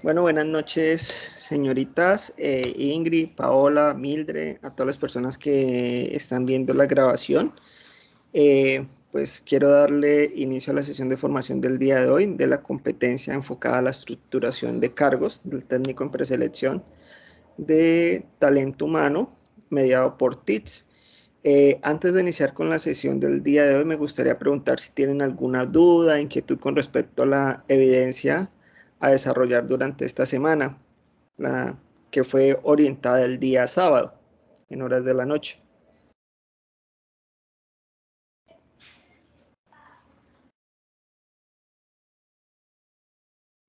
Bueno, buenas noches, señoritas, Ingrid, Paola, Mildred, a todas las personas que están viendo la grabación. Pues quiero darle inicio a la sesión de formación del día de hoy de la competencia enfocada a la estructuración de cargos del técnico en preselección de talento humano mediado por TITS. Antes de iniciar con la sesión del día de hoy, me gustaría preguntar si tienen alguna duda, inquietud con respecto a la evidencia a desarrollar durante esta semana, la que fue orientada el día sábado, en horas de la noche.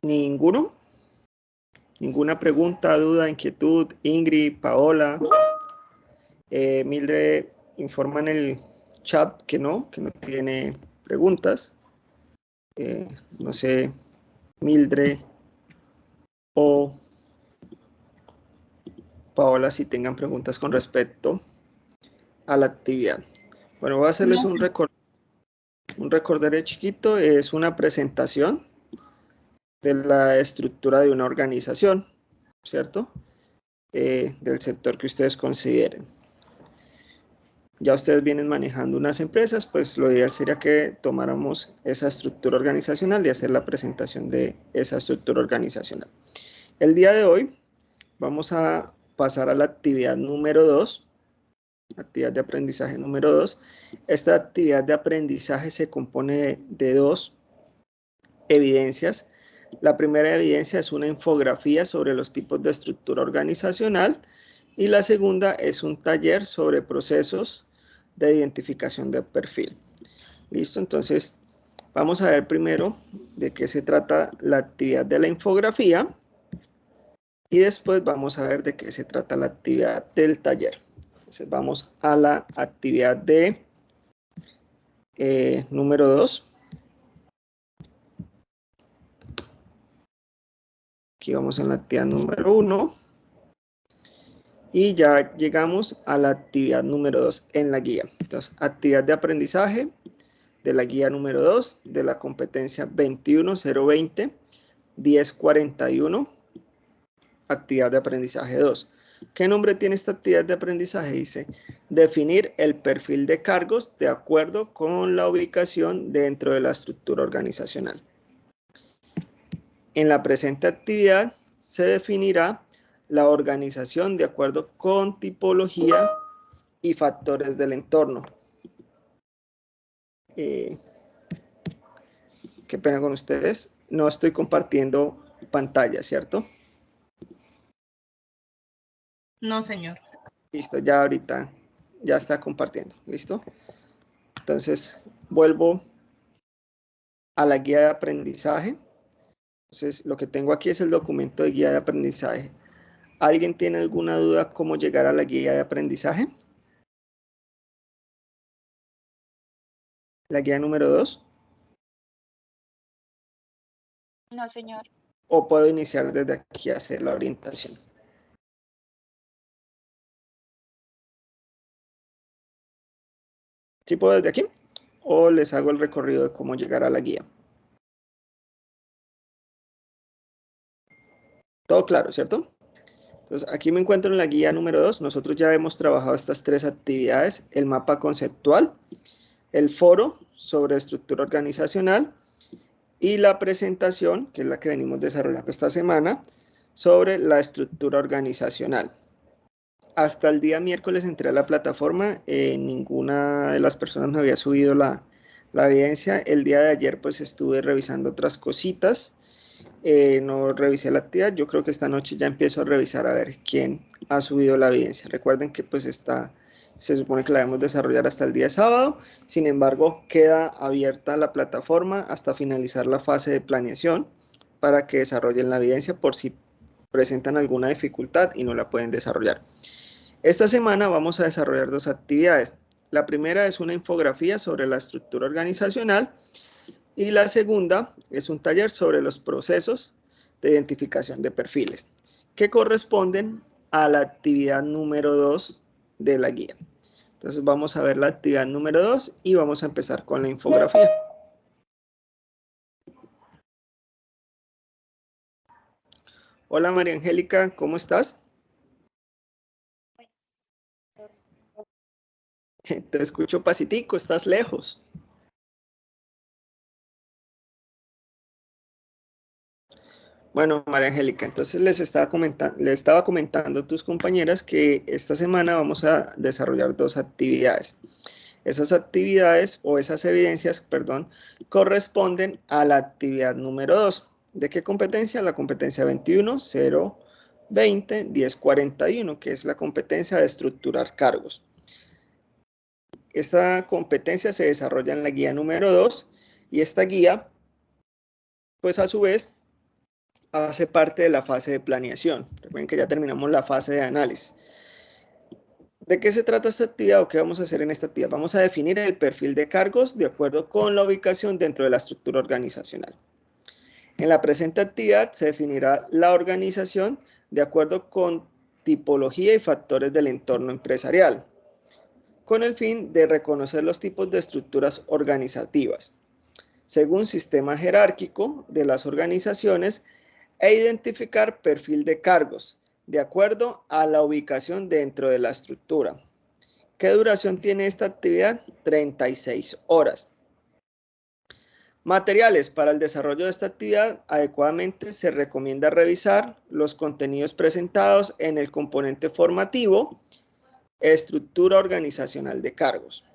¿Ninguno? ¿Ninguna pregunta, duda, inquietud? Ingrid, Paola, Mildred informa en el chat que no tiene preguntas. No sé, Mildred o Paola, si tengan preguntas con respecto a la actividad. Bueno, voy a hacerles un recorderé chiquito. Es una presentación de la estructura de una organización, ¿cierto? Del sector que ustedes consideren. Ya ustedes vienen manejando unas empresas, pues lo ideal sería que tomáramos esa estructura organizacional y hacer la presentación de esa estructura organizacional. El día de hoy vamos a pasar a la actividad número 2, actividad de aprendizaje número 2. Esta actividad de aprendizaje se compone de dos evidencias. La primera evidencia es una infografía sobre los tipos de estructura organizacional y la segunda es un taller sobre procesos de identificación de perfil. ¿Listo? Entonces, vamos a ver primero de qué se trata la actividad de la infografía y después vamos a ver de qué se trata la actividad del taller. Entonces, vamos a la actividad de número 2. Aquí vamos en la actividad número 1. Y ya llegamos a la actividad número 2 en la guía. Entonces, actividad de aprendizaje de la guía número 2 de la competencia 21020-1041, actividad de aprendizaje 2. ¿Qué nombre tiene esta actividad de aprendizaje? Dice, definir el perfil de cargos de acuerdo con la ubicación dentro de la estructura organizacional. En la presente actividad se definirá la organización de acuerdo con tipología y factores del entorno. Qué pena con ustedes, no estoy compartiendo pantalla, ¿cierto? No, señor. Listo, ya ahorita ya está compartiendo, ¿listo? Entonces, vuelvo a la guía de aprendizaje. Entonces, lo que tengo aquí es el documento de guía de aprendizaje. ¿Alguien tiene alguna duda cómo llegar a la guía de aprendizaje? La guía número 2. No, señor. ¿O puedo iniciar desde aquí a hacer la orientación? ¿Sí puedo desde aquí? ¿O les hago el recorrido de cómo llegar a la guía? Todo claro, ¿cierto? Entonces, aquí me encuentro en la guía número 2. Nosotros ya hemos trabajado estas tres actividades: el mapa conceptual, el foro sobre estructura organizacional y la presentación, que es la que venimos desarrollando esta semana, sobre la estructura organizacional. Hasta el día miércoles entré a la plataforma, ninguna de las personas me había subido la evidencia. El día de ayer pues estuve revisando otras cositas, no revisé la actividad. Yo creo que esta noche ya empiezo a revisar a ver quién ha subido la evidencia. Recuerden que pues se supone que la debemos desarrollar hasta el día sábado. Sin embargo, queda abierta la plataforma hasta finalizar la fase de planeación para que desarrollen la evidencia por si presentan alguna dificultad y no la pueden desarrollar. Esta semana vamos a desarrollar dos actividades. La primera es una infografía sobre la estructura organizacional y la segunda es un taller sobre los procesos de identificación de perfiles, que corresponden a la actividad número 2 de la guía. Entonces vamos a ver la actividad número 2 y vamos a empezar con la infografía. Hola María Angélica, ¿cómo estás? Te escucho pasitico, estás lejos. Bueno, María Angélica, entonces les estaba comentando a tus compañeras que esta semana vamos a desarrollar dos actividades. Esas actividades o esas evidencias, perdón, corresponden a la actividad número 2. ¿De qué competencia? La competencia 21.020.1041, que es la competencia de estructurar cargos. Esta competencia se desarrolla en la guía número 2 y esta guía, pues a su vez, hace parte de la fase de planeación. Recuerden que ya terminamos la fase de análisis. ¿De qué se trata esta actividad o qué vamos a hacer en esta actividad? Vamos a definir el perfil de cargos de acuerdo con la ubicación dentro de la estructura organizacional. En la presente actividad se definirá la organización de acuerdo con tipología y factores del entorno empresarial, con el fin de reconocer los tipos de estructuras organizativas, según sistema jerárquico de las organizaciones, e identificar perfil de cargos, de acuerdo a la ubicación dentro de la estructura. ¿Qué duración tiene esta actividad? 36 horas. Materiales para el desarrollo de esta actividad. Adecuadamente se recomienda revisar los contenidos presentados en el componente formativo, estructura organizacional de cargos.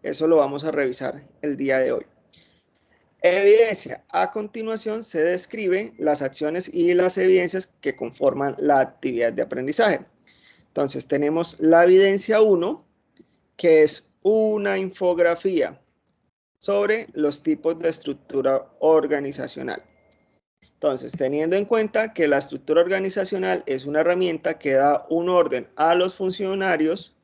Eso lo vamos a revisar el día de hoy. Evidencia. A continuación se describen las acciones y las evidencias que conforman la actividad de aprendizaje. Entonces tenemos la evidencia 1, que es una infografía sobre los tipos de estructura organizacional. Entonces, teniendo en cuenta que la estructura organizacional es una herramienta que da un orden a los funcionarios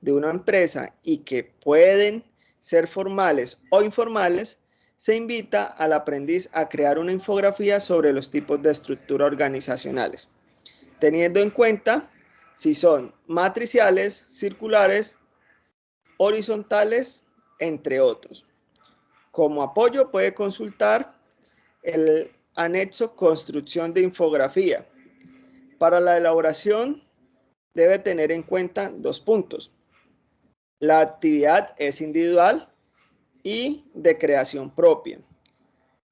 de una empresa y que pueden ser formales o informales, se invita al aprendiz a crear una infografía sobre los tipos de estructura organizacionales, teniendo en cuenta si son matriciales, circulares, horizontales, entre otros. Como apoyo puede consultar el anexo Construcción de infografía. Para la elaboración debe tener en cuenta 2 puntos. La actividad es individual y de creación propia.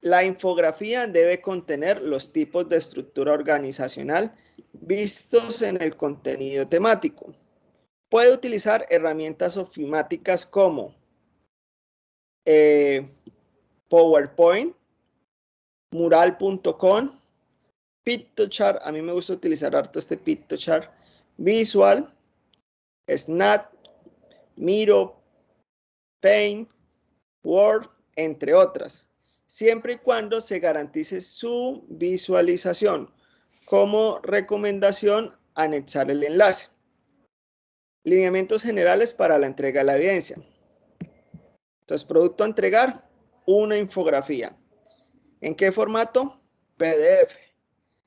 La infografía debe contener los tipos de estructura organizacional vistos en el contenido temático. Puede utilizar herramientas ofimáticas como PowerPoint, mural.com, PictoChart. A mí me gusta utilizar harto este PictoChart, Visual, Snap, Miro, Paint, Word, entre otras, siempre y cuando se garantice su visualización. Como recomendación, anexar el enlace. Lineamientos generales para la entrega de la evidencia. Entonces, producto a entregar, una infografía. ¿En qué formato? PDF.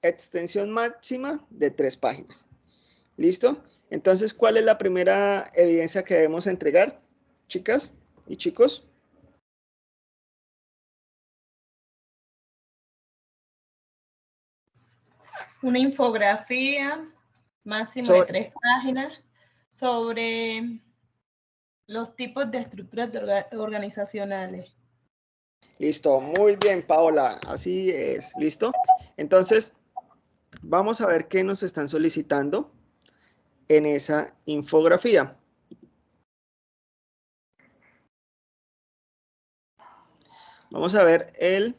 Extensión máxima de 3 páginas. ¿Listo? Entonces, ¿cuál es la primera evidencia que debemos entregar, chicas y chicos? Una infografía, máximo de 3 páginas, sobre los tipos de estructuras organizacionales. Listo, muy bien, Paola, así es, ¿listo? Entonces, vamos a ver qué nos están solicitando en esa infografía. Vamos a ver el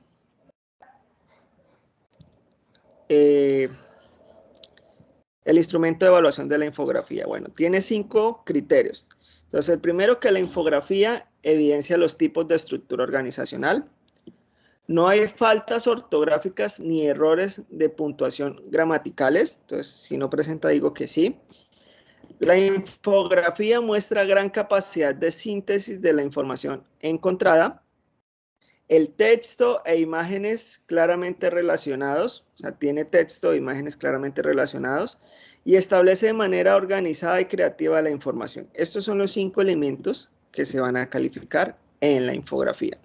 instrumento de evaluación de la infografía. Bueno, tiene 5 criterios. Entonces, el primero, que la infografía evidencia los tipos de estructura organizacional. No hay faltas ortográficas ni errores de puntuación gramaticales. Entonces, si no presenta, digo que sí. La infografía muestra gran capacidad de síntesis de la información encontrada. El texto e imágenes claramente relacionados, o sea, tiene texto e imágenes claramente relacionados, y establece de manera organizada y creativa la información. Estos son los 5 elementos que se van a calificar en la infografía.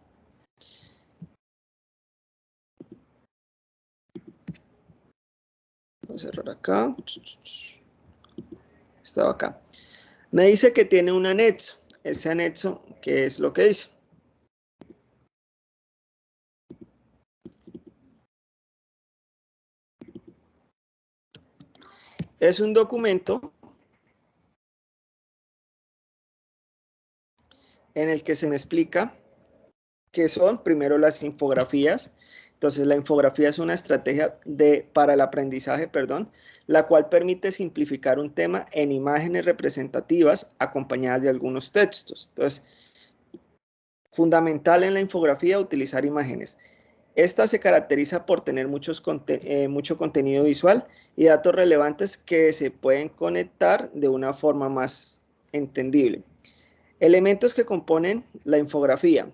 Voy a cerrar acá. Estaba acá. Me dice que tiene un anexo. Ese anexo, ¿qué es lo que dice? Es un documento en el que se me explica qué son primero las infografías. Entonces la infografía es una estrategia para el aprendizaje, la cual permite simplificar un tema en imágenes representativas acompañadas de algunos textos. Entonces, fundamental en la infografía utilizar imágenes. Esta se caracteriza por tener mucho contenido visual y datos relevantes que se pueden conectar de una forma más entendible. Elementos que componen la infografía.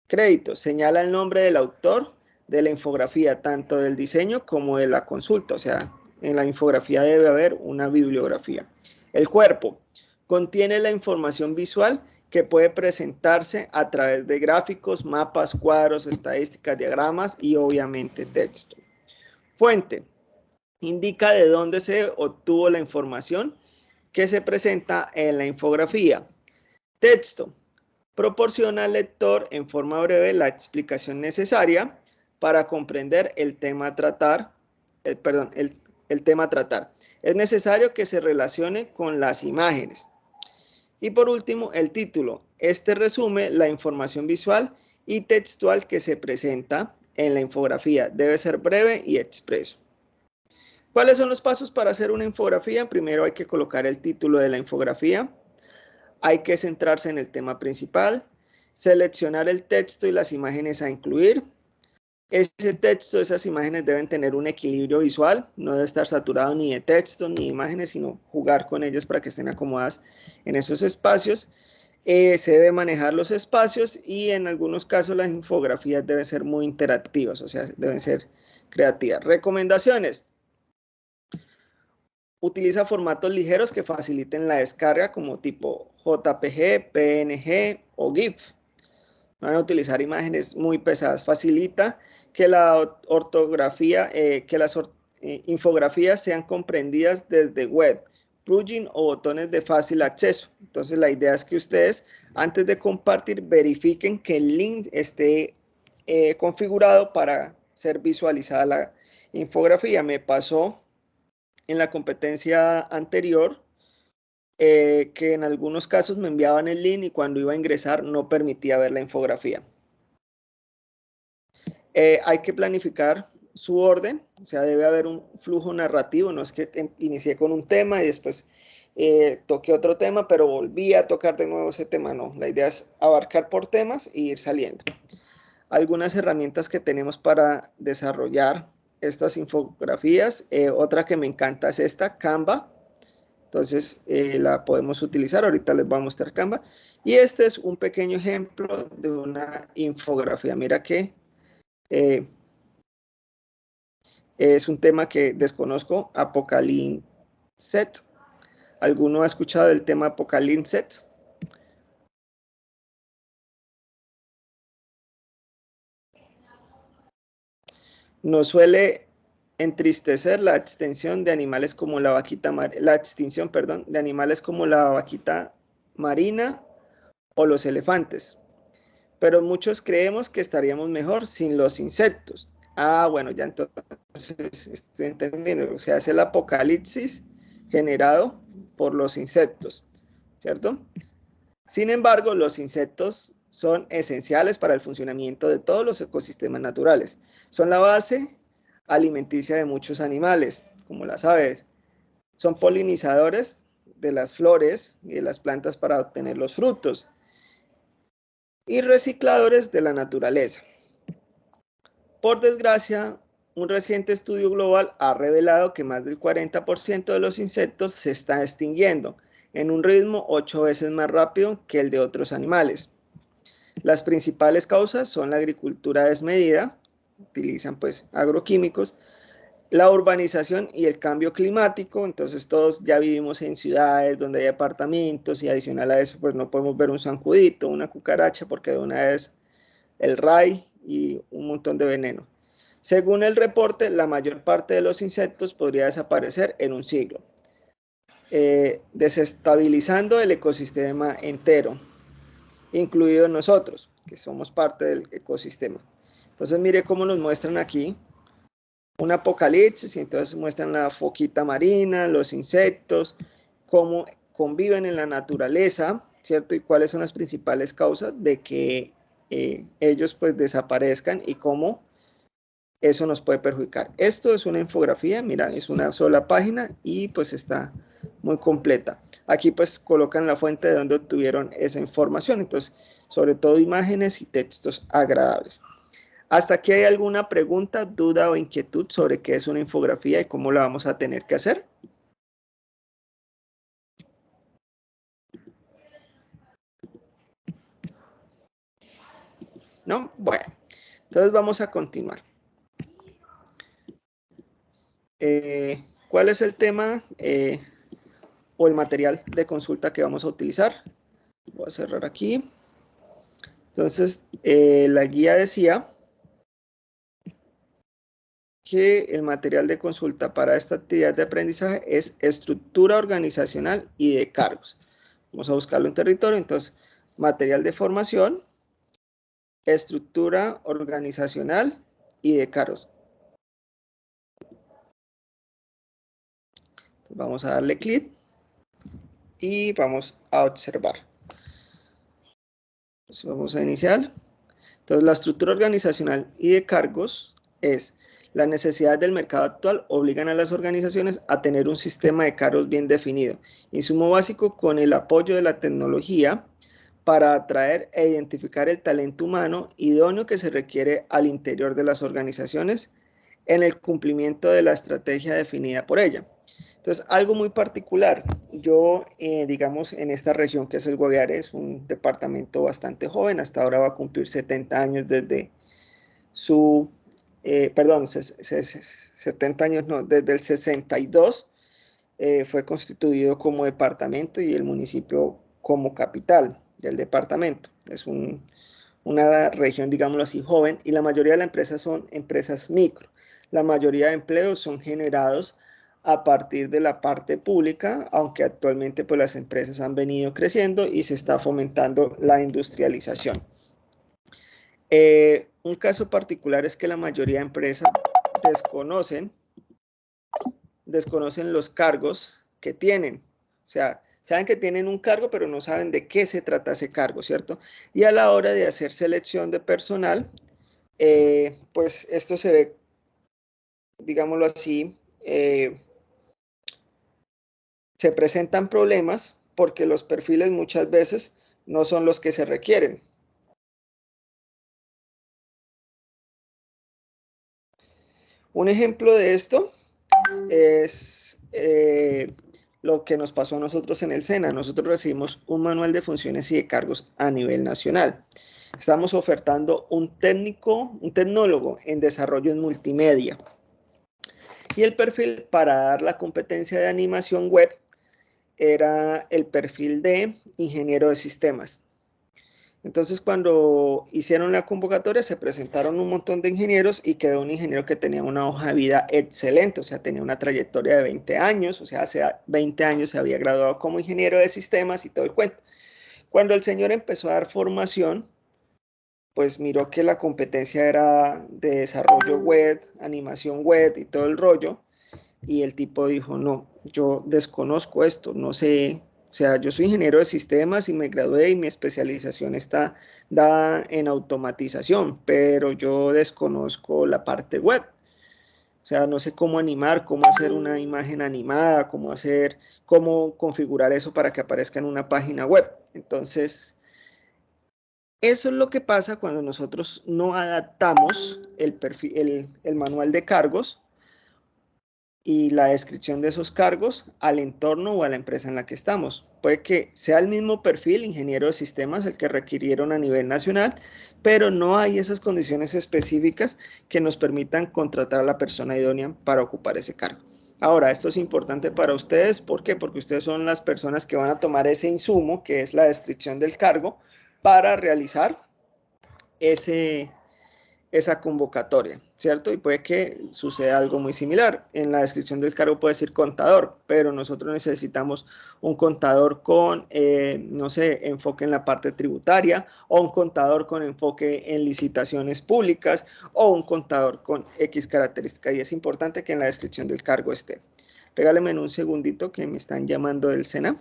Crédito, señala el nombre del autor de la infografía, tanto del diseño como de la consulta. O sea, en la infografía debe haber una bibliografía. El cuerpo, contiene la información visual que puede presentarse a través de gráficos, mapas, cuadros, estadísticas, diagramas y obviamente texto. Fuente, indica de dónde se obtuvo la información que se presenta en la infografía. Texto, proporciona al lector en forma breve la explicación necesaria para comprender el tema a tratar. El tema a tratar. Es necesario que se relacione con las imágenes. Y por último, el título. Este resume la información visual y textual que se presenta en la infografía. Debe ser breve y expreso. ¿Cuáles son los pasos para hacer una infografía? Primero hay que colocar el título de la infografía. Hay que centrarse en el tema principal. Seleccionar el texto y las imágenes a incluir. Ese texto, esas imágenes deben tener un equilibrio visual, no debe estar saturado ni de texto ni de imágenes, sino jugar con ellas para que estén acomodadas en esos espacios. Se debe manejar los espacios y en algunos casos las infografías deben ser muy interactivas, o sea, deben ser creativas. Recomendaciones. Utiliza formatos ligeros que faciliten la descarga como tipo JPG, PNG o GIF. Van a utilizar imágenes muy pesadas. Facilita que la ortografía, las infografías sean comprendidas desde web, plugin o botones de fácil acceso. Entonces la idea es que ustedes antes de compartir verifiquen que el link esté configurado para ser visualizada la infografía. Me pasó en la competencia anterior que en algunos casos me enviaban el link y cuando iba a ingresar no permitía ver la infografía. Hay que planificar su orden, o sea, debe haber un flujo narrativo, no es que inicié con un tema y después toqué otro tema, pero volví a tocar de nuevo ese tema, no. La idea es abarcar por temas e ir saliendo. Algunas herramientas que tenemos para desarrollar estas infografías, otra que me encanta es esta, Canva. Entonces la podemos utilizar, ahorita les voy a mostrar Canva. Y este es un pequeño ejemplo de una infografía. Mira que es un tema que desconozco, Apocalypse. ¿Alguno ha escuchado del tema Apocalypse? Nos suele entristecer la extinción de animales como la vaquita marina o los elefantes. Pero muchos creemos que estaríamos mejor sin los insectos. Ah, bueno, ya entonces estoy entendiendo. O sea, es el apocalipsis generado por los insectos, ¿cierto? Sin embargo, los insectos son esenciales para el funcionamiento de todos los ecosistemas naturales. Son la base alimenticia de muchos animales, como las aves. Son polinizadores de las flores y de las plantas para obtener los frutos y recicladores de la naturaleza. Por desgracia, un reciente estudio global ha revelado que más del 40% de los insectos se está extinguiendo en un ritmo 8 veces más rápido que el de otros animales. Las principales causas son la agricultura desmedida, utilizan pues agroquímicos, la urbanización y el cambio climático. Entonces todos ya vivimos en ciudades donde hay apartamentos y adicional a eso pues no podemos ver un zancudito, una cucaracha porque de una vez el ray y un montón de veneno. Según el reporte, la mayor parte de los insectos podría desaparecer en un siglo, desestabilizando el ecosistema entero, incluidos nosotros, que somos parte del ecosistema. Entonces, mire cómo nos muestran aquí un apocalipsis, y entonces muestran la foquita marina, los insectos, cómo conviven en la naturaleza, ¿cierto? Y cuáles son las principales causas de que ellos pues desaparezcan y cómo eso nos puede perjudicar. Esto es una infografía, mira, es una sola página y pues está muy completa. Aquí pues colocan la fuente de donde obtuvieron esa información, entonces sobre todo imágenes y textos agradables. ¿Hasta aquí hay alguna pregunta, duda o inquietud sobre qué es una infografía y cómo la vamos a tener que hacer? ¿No? Bueno, entonces vamos a continuar. ¿Cuál es el tema o el material de consulta que vamos a utilizar? Voy a cerrar aquí. Entonces, la guía decía que el material de consulta para esta actividad de aprendizaje es estructura organizacional y de cargos. Vamos a buscarlo en territorio, entonces, material de formación, estructura organizacional y de cargos. Vamos a darle clic y vamos a observar. Entonces vamos a iniciar. Entonces la estructura organizacional y de cargos es: las necesidades del mercado actual obligan a las organizaciones a tener un sistema de cargos bien definido, insumo básico con el apoyo de la tecnología para atraer e identificar el talento humano idóneo que se requiere al interior de las organizaciones en el cumplimiento de la estrategia definida por ella. Entonces, algo muy particular, yo, digamos, en esta región que es el Guaviare, es un departamento bastante joven, hasta ahora va a cumplir 70 años desde su, 70 años no, desde el 62 fue constituido como departamento y el municipio como capital del departamento. Es una región, digámoslo así, joven, y la mayoría de las empresas son empresas micro. La mayoría de empleos son generados a partir de la parte pública, aunque actualmente pues las empresas han venido creciendo y se está fomentando la industrialización. Un caso particular es que la mayoría de empresas desconocen los cargos que tienen. O sea, saben que tienen un cargo, pero no saben de qué se trata ese cargo, ¿cierto? Y a la hora de hacer selección de personal, pues esto se ve, digámoslo así, se presentan problemas porque los perfiles muchas veces no son los que se requieren. Un ejemplo de esto es lo que nos pasó a nosotros en el SENA. Nosotros recibimos un manual de funciones y de cargos a nivel nacional. Estamos ofertando un tecnólogo en desarrollo en multimedia. Y el perfil para dar la competencia de animación web era el perfil de ingeniero de sistemas. Entonces, cuando hicieron la convocatoria, se presentaron un montón de ingenieros y quedó un ingeniero que tenía una hoja de vida excelente, o sea, tenía una trayectoria de 20 años, o sea, hace 20 años se había graduado como ingeniero de sistemas y todo el cuento. Cuando el señor empezó a dar formación, pues miró que la competencia era de desarrollo web, animación web y todo el rollo, y el tipo dijo, no, yo desconozco esto, no sé. O sea, yo soy ingeniero de sistemas y me gradué y mi especialización está dada en automatización, pero yo desconozco la parte web. O sea, no sé cómo animar, cómo hacer una imagen animada, cómo configurar eso para que aparezca en una página web. Entonces, eso es lo que pasa cuando nosotros no adaptamos el manual de cargos y la descripción de esos cargos al entorno o a la empresa en la que estamos. Puede que sea el mismo perfil, ingeniero de sistemas, el que requirieron a nivel nacional, pero no hay esas condiciones específicas que nos permitan contratar a la persona idónea para ocupar ese cargo. Ahora, esto es importante para ustedes, ¿por qué? Porque ustedes son las personas que van a tomar ese insumo, que es la descripción del cargo, para realizar esa convocatoria, ¿cierto? Y puede que suceda algo muy similar. En la descripción del cargo puede decir contador, pero nosotros necesitamos un contador con, no sé, enfoque en la parte tributaria, o un contador con enfoque en licitaciones públicas, o un contador con X característica, y es importante que en la descripción del cargo esté. Regáleme en un segundito que me están llamando del SENA.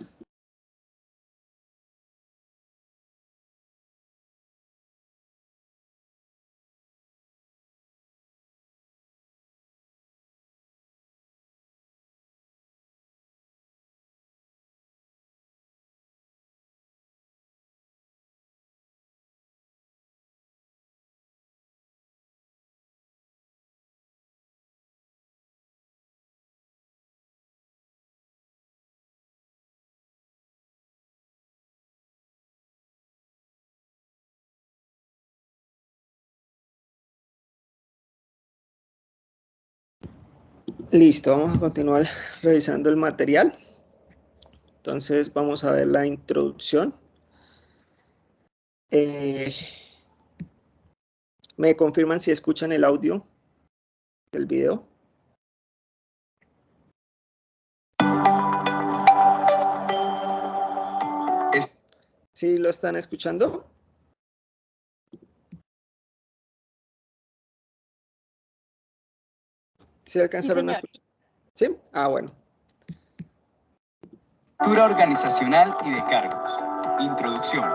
Listo, vamos a continuar revisando el material. Entonces vamos a ver la introducción. ¿Me confirman si escuchan el audio del video? ¿Sí lo están escuchando? ¿Sí alcanzaron a escuchar? ¿Sí? Ah, bueno. Estructura organizacional y de cargos. Introducción.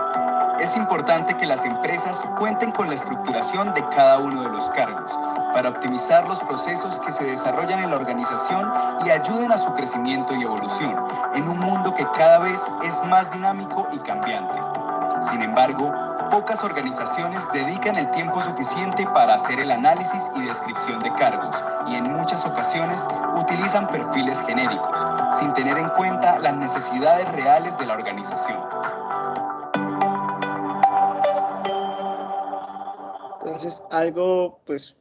Es importante que las empresas cuenten con la estructuración de cada uno de los cargos para optimizar los procesos que se desarrollan en la organización y ayuden a su crecimiento y evolución en un mundo que cada vez es más dinámico y cambiante. Sin embargo, pocas organizaciones dedican el tiempo suficiente para hacer el análisis y descripción de cargos y en muchas ocasiones utilizan perfiles genéricos, sin tener en cuenta las necesidades reales de la organización. Entonces, algo, pues,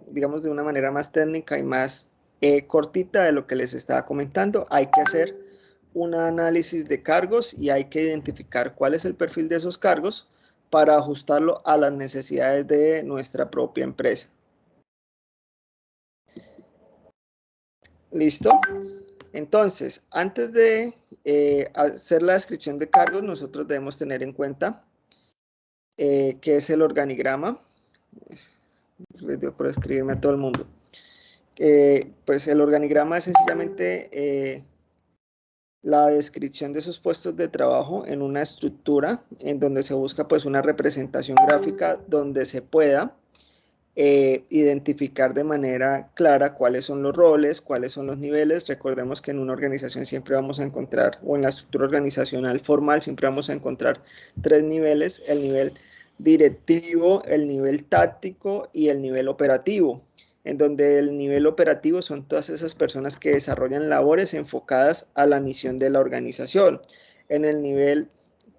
digamos de una manera más técnica y más cortita de lo que les estaba comentando, hay que hacer un análisis de cargos y hay que identificar cuál es el perfil de esos cargos para ajustarlo a las necesidades de nuestra propia empresa. ¿Listo? Entonces, antes de hacer la descripción de cargos, nosotros debemos tener en cuenta qué es el organigrama. Les dio por escribirme a todo el mundo. Pues el organigrama es sencillamente la descripción de esos puestos de trabajo en una estructura en donde se busca pues una representación gráfica donde se pueda identificar de manera clara cuáles son los roles, cuáles son los niveles. Recordemos que en una organización siempre vamos a encontrar, o en la estructura organizacional formal, siempre vamos a encontrar 3 niveles: el nivel directivo, el nivel táctico y el nivel operativo, en donde el nivel operativo son todas esas personas que desarrollan labores enfocadas a la misión de la organización. En el nivel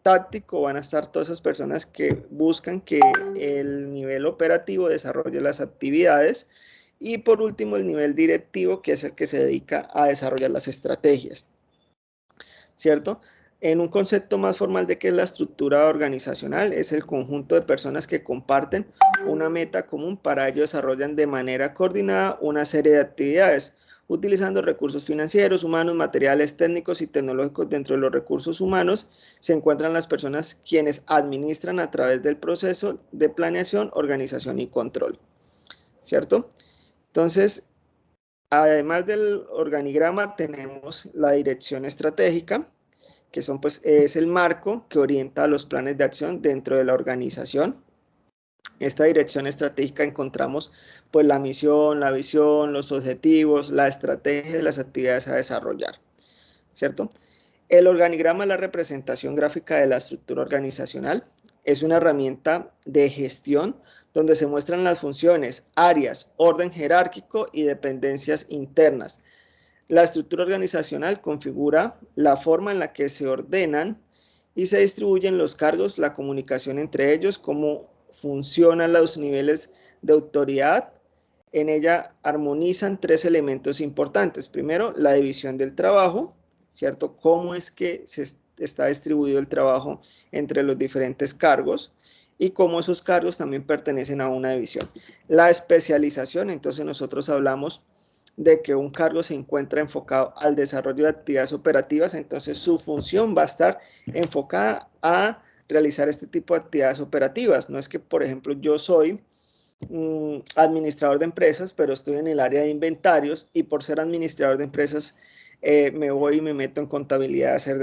táctico van a estar todas esas personas que buscan que el nivel operativo desarrolle las actividades, y por último el nivel directivo, que es el que se dedica a desarrollar las estrategias, ¿cierto? En un concepto más formal de qué es la estructura organizacional, es el conjunto de personas que comparten una meta común. Para ello desarrollan de manera coordinada una serie de actividades, utilizando recursos financieros, humanos, materiales, técnicos y tecnológicos. Dentro de los recursos humanos se encuentran las personas quienes administran a través del proceso de planeación, organización y control, ¿cierto? Entonces, además del organigrama, tenemos la dirección estratégica, que son, pues, es el marco que orienta los planes de acción dentro de la organización. Esta dirección estratégica encontramos pues la misión, la visión, los objetivos, la estrategia y las actividades a desarrollar, ¿cierto? El organigrama es la representación gráfica de la estructura organizacional. Es una herramienta de gestión donde se muestran las funciones, áreas, orden jerárquico y dependencias internas. La estructura organizacional configura la forma en la que se ordenan y se distribuyen los cargos, la comunicación entre ellos, cómo funcionan los niveles de autoridad. En ella armonizan 3 elementos importantes. Primero, la división del trabajo, ¿cierto? Cómo es que se está distribuido el trabajo entre los diferentes cargos. y cómo esos cargos también pertenecen a una división. La especialización, entonces nosotros hablamos de que un cargo se encuentra enfocado al desarrollo de actividades operativas, entonces su función va a estar enfocada a realizar este tipo de actividades operativas. No es que, por ejemplo, yo soy administrador de empresas, pero estoy en el área de inventarios y por ser administrador de empresas me voy y me meto en contabilidad a hacer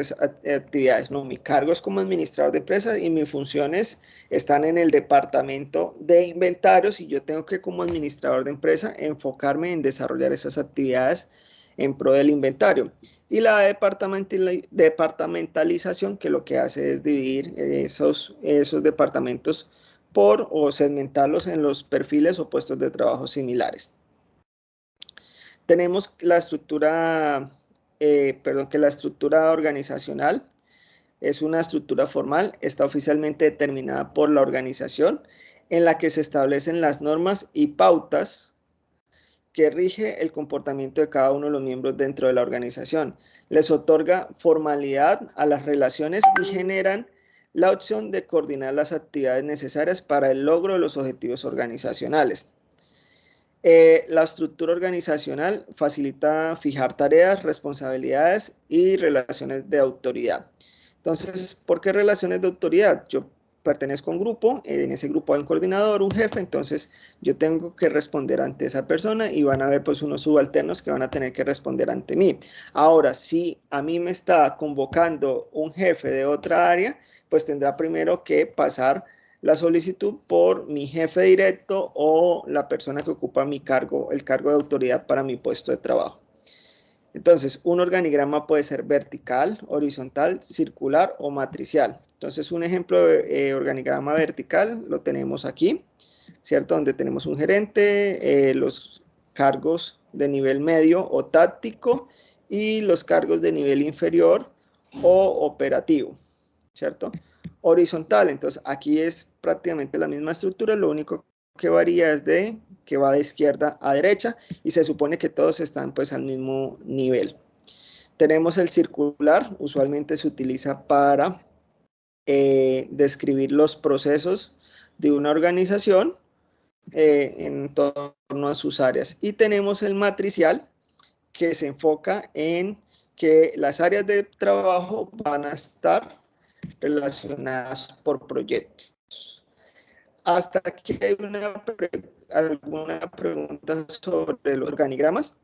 actividades. No, mi cargo es como administrador de empresas y mis funciones están en el departamento de inventarios y yo tengo que como administrador de empresa enfocarme en desarrollar esas actividades en pro del inventario. Y la departamentalización, que lo que hace es dividir esos departamentos o segmentarlos en los perfiles o puestos de trabajo similares. Tenemos la estructura, que la estructura organizacional es una estructura formal, está oficialmente determinada por la organización, en la que se establecen las normas y pautas que rige el comportamiento de cada uno de los miembros dentro de la organización. Les otorga formalidad a las relaciones y generan la opción de coordinar las actividades necesarias para el logro de los objetivos organizacionales. La estructura organizacional facilita fijar tareas, responsabilidades y relaciones de autoridad. Entonces, ¿por qué relaciones de autoridad? Yo pertenezco a un grupo, en ese grupo hay un coordinador, un jefe, entonces yo tengo que responder ante esa persona y van a haber pues unos subalternos que van a tener que responder ante mí. Ahora, si a mí me está convocando un jefe de otra área, pues tendrá primero que pasar la solicitud por mi jefe directo o la persona que ocupa mi cargo, el cargo de autoridad para mi puesto de trabajo. Entonces, un organigrama puede ser vertical, horizontal, circular o matricial. Entonces, un ejemplo de organigrama vertical lo tenemos aquí, ¿cierto? Donde tenemos un gerente, los cargos de nivel medio o táctico y los cargos de nivel inferior o operativo, ¿cierto? Horizontal, entonces aquí es prácticamente la misma estructura, lo único que varía es de que va de izquierda a derecha y se supone que todos están pues al mismo nivel. Tenemos el circular, usualmente se utiliza para describir los procesos de una organización en torno a sus áreas. Y tenemos el matricial, que se enfoca en que las áreas de trabajo van a estar relacionadas por proyectos. Hasta aquí hay alguna pregunta sobre los organigramas.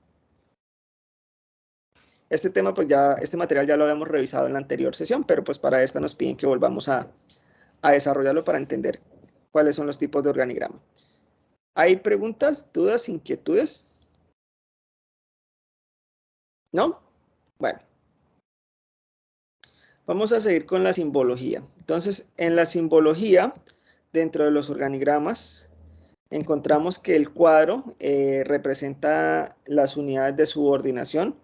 Este tema, pues ya, este material ya lo habíamos revisado en la anterior sesión, pero pues para esta nos piden que volvamos a desarrollarlo para entender cuáles son los tipos de organigrama. ¿Hay preguntas, dudas, inquietudes? ¿No? Bueno. Vamos a seguir con la simbología. Entonces, en la simbología, dentro de los organigramas, encontramos que el cuadro representa las unidades de subordinación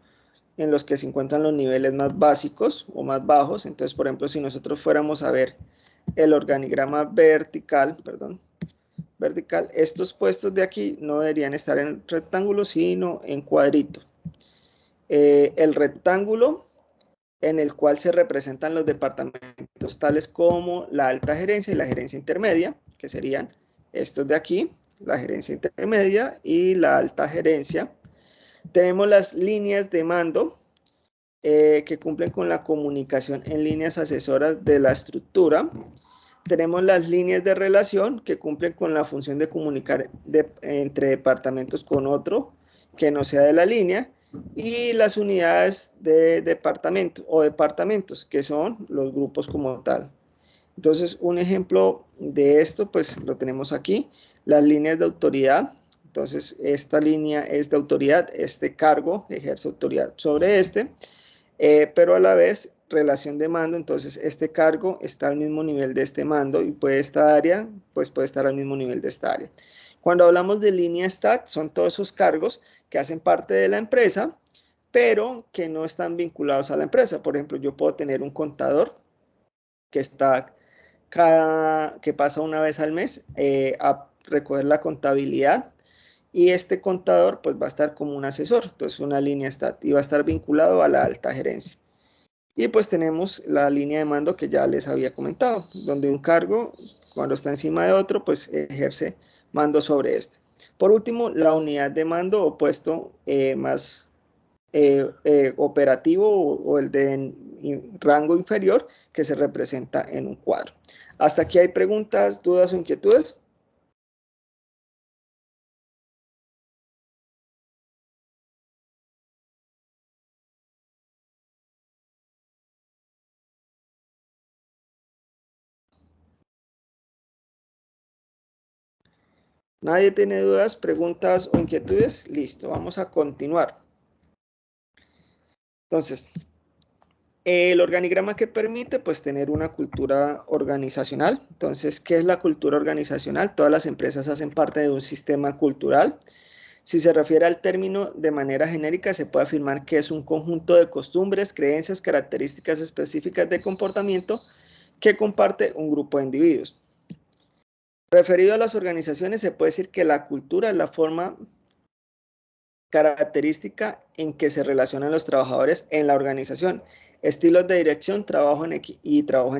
en los que se encuentran los niveles más básicos o más bajos. Entonces, por ejemplo, si nosotros fuéramos a ver el organigrama vertical, estos puestos de aquí no deberían estar en rectángulo, sino en cuadrito. El rectángulo en el cual se representan los departamentos tales como la alta gerencia y la gerencia intermedia, que serían estos de aquí, la gerencia intermedia y la alta gerencia. Tenemos las líneas de mando que cumplen con la comunicación en líneas asesoras de la estructura. Tenemos las líneas de relación que cumplen con la función de comunicar entre departamentos con otro que no sea de la línea. Y las unidades de departamento o departamentos, que son los grupos como tal. Entonces, un ejemplo de esto, pues lo tenemos aquí, las líneas de autoridad. Entonces, esta línea es de autoridad, este cargo ejerce autoridad sobre este, pero a la vez relación de mando, entonces este cargo está al mismo nivel de este mando y esta área, pues puede estar al mismo nivel de esta área. Cuando hablamos de línea stat, son todos esos cargos que hacen parte de la empresa, pero que no están vinculados a la empresa. Por ejemplo, yo puedo tener un contador que que pasa una vez al mes a recoger la contabilidad y este contador pues va a estar como un asesor, entonces una línea stat y va a estar vinculado a la alta gerencia. Y pues tenemos la línea de mando que ya les había comentado, donde un cargo Cuando está encima de otro, pues ejerce mando sobre este. Por último, la unidad de mando o puesto más operativo o el de rango inferior que se representa en un cuadro. ¿Hasta aquí hay preguntas, dudas o inquietudes? ¿Nadie tiene dudas, preguntas o inquietudes? Listo, vamos a continuar. Entonces, el organigrama que permite, pues, tener una cultura organizacional. Entonces, ¿qué es la cultura organizacional? Todas las empresas hacen parte de un sistema cultural. Si se refiere al término de manera genérica, se puede afirmar que es un conjunto de costumbres, creencias, características específicas de comportamiento que comparte un grupo de individuos. Referido a las organizaciones, se puede decir que la cultura es la forma característica en que se relacionan los trabajadores en la organización, estilos de dirección, trabajo en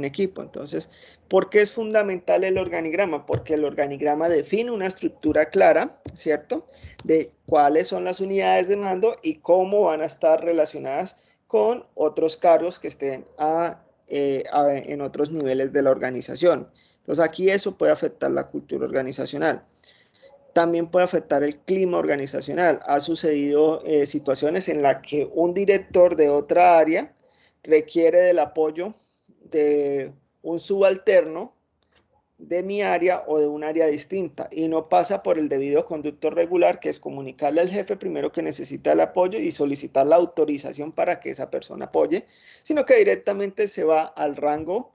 equipo. Entonces, ¿por qué es fundamental el organigrama? Porque el organigrama define una estructura clara, ¿cierto? De cuáles son las unidades de mando y cómo van a estar relacionadas con otros cargos que estén en otros niveles de la organización. Entonces, aquí eso puede afectar la cultura organizacional. También puede afectar el clima organizacional. Ha sucedido situaciones en las que un director de otra área requiere del apoyo de un subalterno de mi área o de un área distinta y no pasa por el debido conducto regular, que es comunicarle al jefe primero que necesita el apoyo y solicitar la autorización para que esa persona apoye, sino que directamente se va al rango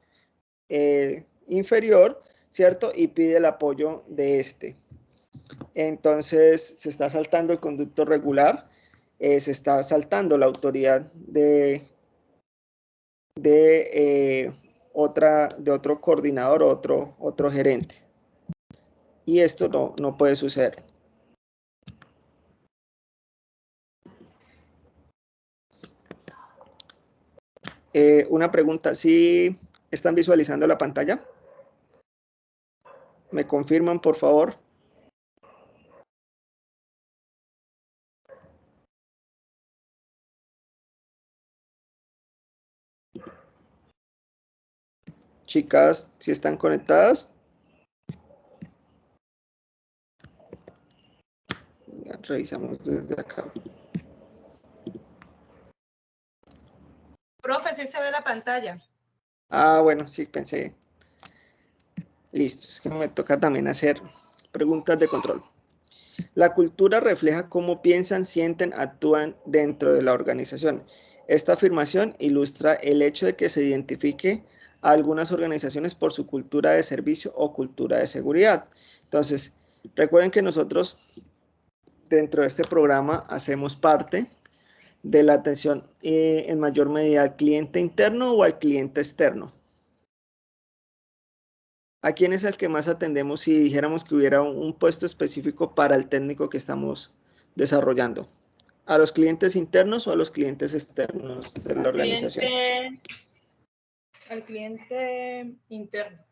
inferior, ¿cierto? Y pide el apoyo de este. Entonces se está saltando el conducto regular, se está saltando la autoridad de otro coordinador, otro gerente. Y esto no puede suceder. Una pregunta, ¿sí están visualizando la pantalla? ¿Me confirman, por favor? Chicas, ¿sí están conectadas? Ya, revisamos desde acá. Profe, sí se ve la pantalla. Ah, bueno, sí, pensé. Listo, es que me toca también hacer preguntas de control. La cultura refleja cómo piensan, sienten, actúan dentro de la organización. Esta afirmación ilustra el hecho de que se identifique a algunas organizaciones por su cultura de servicio o cultura de seguridad. Entonces, recuerden que nosotros dentro de este programa hacemos parte de la atención en mayor medida al cliente interno o al cliente externo. ¿A quién es el que más atendemos si dijéramos que hubiera un puesto específico para el técnico que estamos desarrollando? ¿A los clientes internos o a los clientes externos de la organización? Al cliente interno.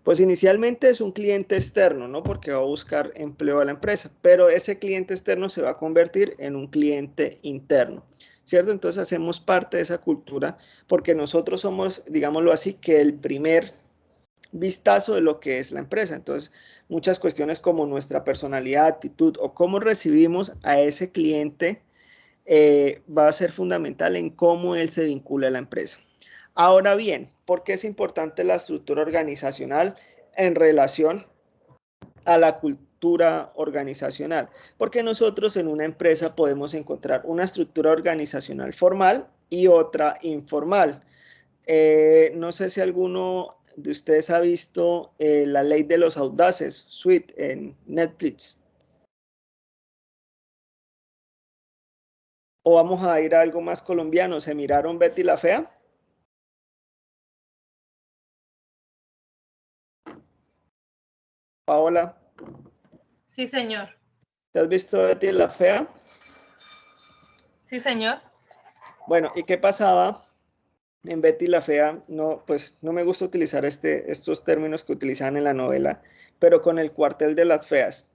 Pues inicialmente es un cliente externo, ¿no? Porque va a buscar empleo a la empresa, pero ese cliente externo se va a convertir en un cliente interno, ¿cierto? Entonces hacemos parte de esa cultura porque nosotros somos, digámoslo así, que el primer vistazo de lo que es la empresa. Entonces, muchas cuestiones como nuestra personalidad, actitud o cómo recibimos a ese cliente va a ser fundamental en cómo él se vincula a la empresa. Ahora bien, ¿por qué es importante la estructura organizacional en relación a la cultura organizacional? Porque nosotros en una empresa podemos encontrar una estructura organizacional formal y otra informal. No sé si alguno de ustedes ha visto La Ley de los Audaces, Suite, en Netflix. O vamos a ir a algo más colombiano. ¿Se miraron Betty la Fea? Paola, Sí, señor. ¿te has visto Betty la Fea? Sí, señor. Bueno, ¿y qué pasaba en Betty la Fea, no, pues no me gusta utilizar estos términos que utilizan en la novela, pero con el cuartel de las feas.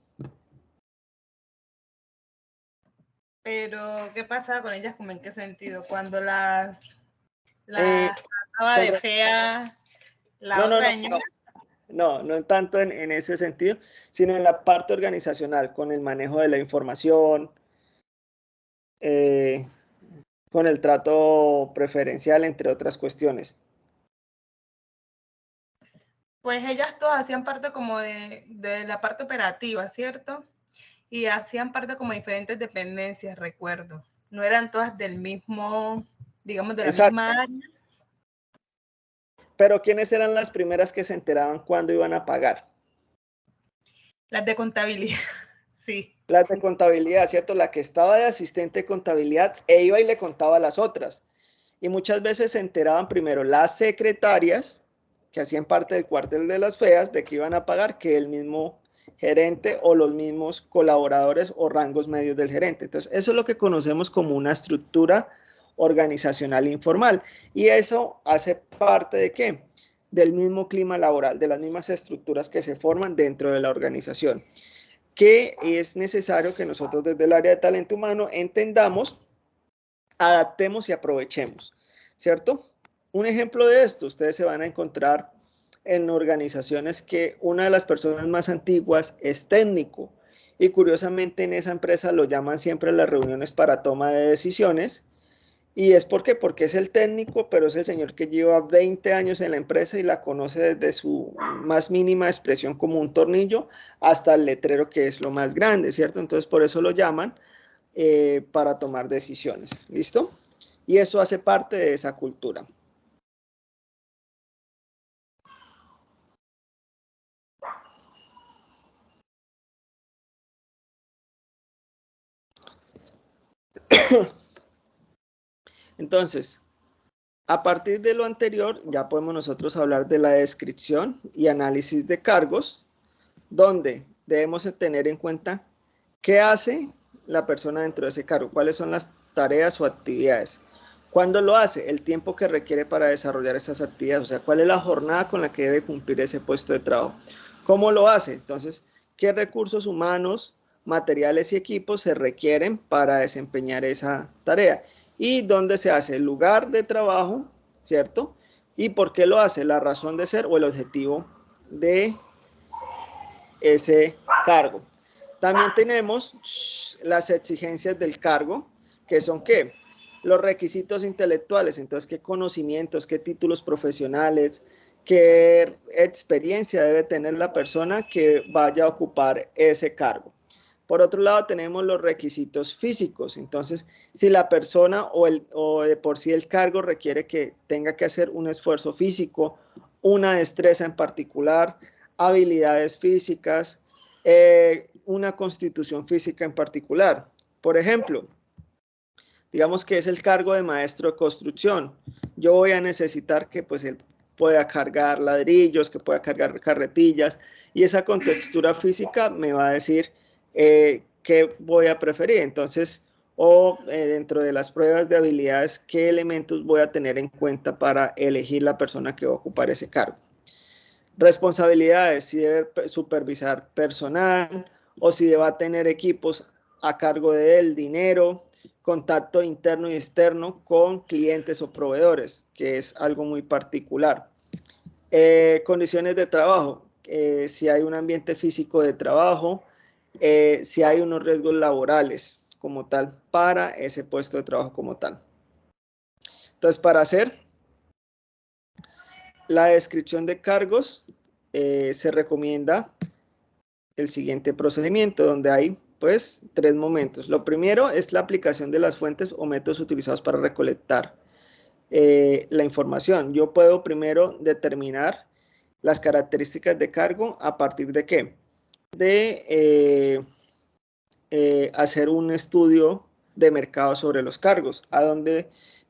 Pero, ¿qué pasa con ellas? ¿Cómo en qué sentido? Cuando las Eh, trataba de fea la no, no, otra no, señora. no tanto en ese sentido, sino en la parte organizacional, con el manejo de la información, con el trato preferencial, entre otras cuestiones. Pues ellas todas hacían parte como de la parte operativa, ¿cierto? Y hacían parte como de diferentes dependencias, recuerdo. No eran todas del mismo, digamos, de la Exacto. misma área. Pero ¿quiénes eran las primeras que se enteraban cuándo iban a pagar? Las de contabilidad, sí. Las de contabilidad, ¿cierto? La que estaba de asistente de contabilidad e iba y le contaba a las otras. Y muchas veces se enteraban primero las secretarias, que hacían parte del cuartel de las feas, de que iban a pagar, que el mismo gerente o los mismos colaboradores o rangos medios del gerente. Entonces, eso es lo que conocemos como una estructura organizacional informal. Y eso hace parte de ¿qué? Del mismo clima laboral, de las mismas estructuras que se forman dentro de la organización, que es necesario que nosotros desde el área de talento humano entendamos, adaptemos y aprovechemos, ¿cierto? Un ejemplo de esto, ustedes se van a encontrar en organizaciones que una de las personas más antiguas es técnico y curiosamente en esa empresa lo llaman siempre las reuniones para toma de decisiones. ¿Y es por qué? Porque es el técnico, pero es el señor que lleva 20 años en la empresa y la conoce desde su más mínima expresión como un tornillo hasta el letrero que es lo más grande, ¿cierto? Entonces por eso lo llaman para tomar decisiones, ¿listo? Y eso hace parte de esa cultura. Entonces, a partir de lo anterior, ya podemos nosotros hablar de la descripción y análisis de cargos, donde debemos tener en cuenta qué hace la persona dentro de ese cargo, cuáles son las tareas o actividades. ¿Cuándo lo hace? El tiempo que requiere para desarrollar esas actividades, o sea, cuál es la jornada con la que debe cumplir ese puesto de trabajo. ¿Cómo lo hace? Entonces, ¿qué recursos humanos, materiales y equipos se requieren para desempeñar esa tarea? ¿Y dónde se hace? El lugar de trabajo, ¿cierto? ¿Y por qué lo hace? La razón de ser o el objetivo de ese cargo. También tenemos las exigencias del cargo, que son ¿qué? Los requisitos intelectuales, entonces qué conocimientos, qué títulos profesionales, qué experiencia debe tener la persona que vaya a ocupar ese cargo. Por otro lado, tenemos los requisitos físicos. Entonces, si la persona o de por sí el cargo requiere que tenga que hacer un esfuerzo físico, una destreza en particular, habilidades físicas, una constitución física en particular. Por ejemplo, digamos que es el cargo de maestro de construcción. Yo voy a necesitar que pues él pueda cargar ladrillos, que pueda cargar carretillas, y esa contextura física me va a decir qué voy a preferir. Entonces, dentro de las pruebas de habilidades, qué elementos voy a tener en cuenta para elegir la persona que va a ocupar ese cargo. Responsabilidades, si debe supervisar personal o si deba tener equipos a cargo de él, dinero, contacto interno y externo con clientes o proveedores, que es algo muy particular. Condiciones de trabajo, si hay un ambiente físico de trabajo, si hay unos riesgos laborales como tal para ese puesto de trabajo como tal. Entonces, para hacer la descripción de cargos, se recomienda el siguiente procedimiento, donde hay pues 3 momentos. Lo primero es la aplicación de las fuentes o métodos utilizados para recolectar la información. Yo puedo primero determinar las características de cargo a partir de qué? De hacer un estudio de mercado sobre los cargos.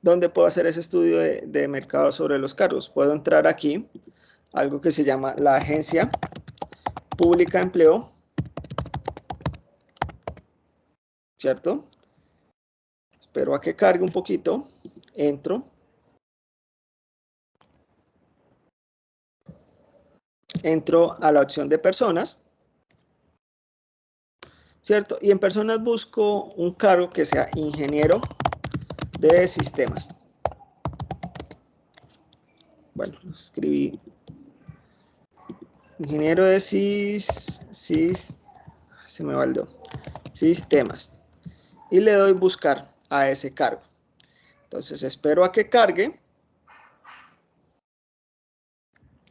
¿Dónde puedo hacer ese estudio de mercado sobre los cargos? Puedo entrar aquí, algo que se llama la Agencia Pública de Empleo, ¿cierto? Espero a que cargue un poquito, entro. entro a la opción de personas, ¿cierto? Y en personas busco un cargo que sea ingeniero de sistemas. Bueno, escribí ingeniero de se me va el dedo, sistemas. Y le doy buscar a ese cargo. Entonces espero a que cargue.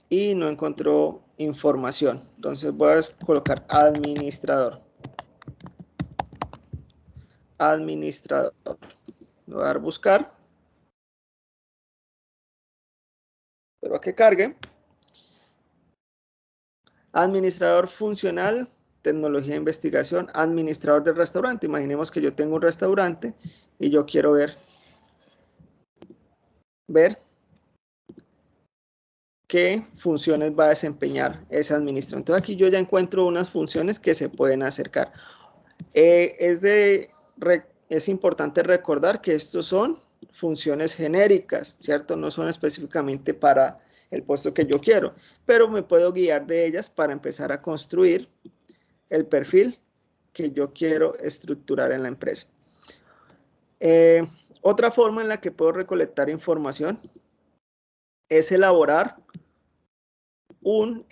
Y no encontró información. Entonces voy a colocar administrador. Administrador. Le voy a dar buscar. Espero a que cargue. Administrador funcional, tecnología de investigación, administrador del restaurante. Imaginemos que yo tengo un restaurante y yo quiero ver qué funciones va a desempeñar ese administrador. Entonces aquí yo ya encuentro unas funciones que se pueden acercar. Es importante recordar que estos son funciones genéricas, ¿cierto? No son específicamente para el puesto que yo quiero, pero me puedo guiar de ellas para empezar a construir el perfil que yo quiero estructurar en la empresa. Otra forma en la que puedo recolectar información es elaborar un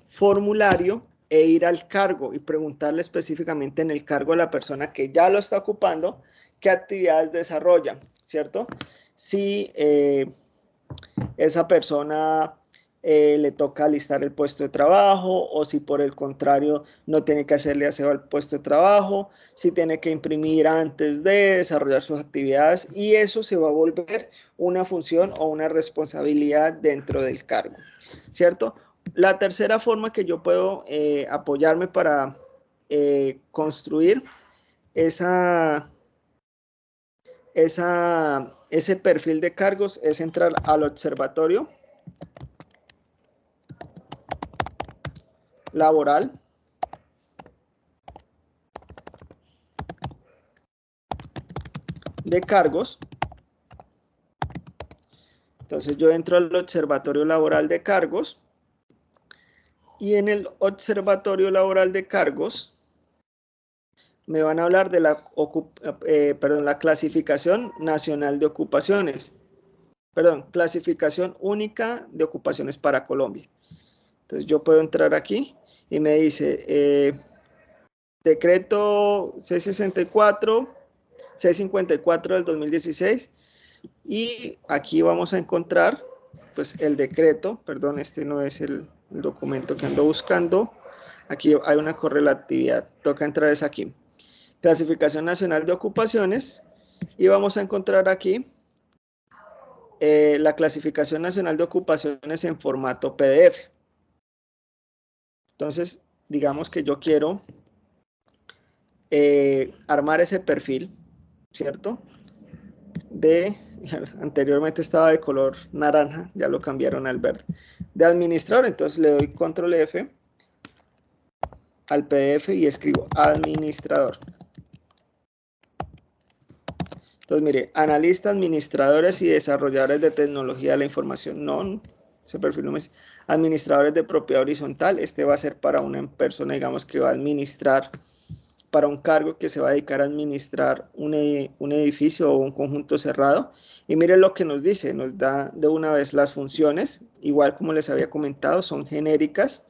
formulario e ir al cargo y preguntarle específicamente en el cargo a la persona que ya lo está ocupando qué actividades desarrolla, ¿cierto? Si esa persona le toca alistar el puesto de trabajo o si por el contrario no tiene que hacerle aseo al puesto de trabajo, si tiene que imprimir antes de desarrollar sus actividades, y eso se va a volver una función o una responsabilidad dentro del cargo, ¿cierto? La tercera forma que yo puedo apoyarme para construir ese perfil de cargos es entrar al observatorio laboral de cargos. Entonces yo entro al observatorio laboral de cargos y en el observatorio laboral de cargos me van a hablar de la clasificación nacional de ocupaciones, clasificación única de ocupaciones para Colombia. Entonces yo puedo entrar aquí y me dice decreto 654 del 2016, y aquí vamos a encontrar pues el decreto, perdón, este no es el documento que ando buscando, aquí hay una correlatividad, toca entrar es aquí, clasificación nacional de ocupaciones, y vamos a encontrar aquí la clasificación nacional de ocupaciones en formato PDF. Entonces, digamos que yo quiero armar ese perfil, ¿cierto? Anteriormente estaba de color naranja, ya lo cambiaron al verde, de administrador. Entonces le doy control F al PDF y escribo administrador. Entonces mire, analista, administradores y desarrolladores de tecnología de la información. No, ese perfil no me dice. Administradores de propiedad horizontal, este va a ser para una persona, digamos, que va a administrar, para un cargo que se va a dedicar a administrar un edificio o un conjunto cerrado. Y miren lo que nos dice, nos da de una vez las funciones, igual como les había comentado, son genéricas.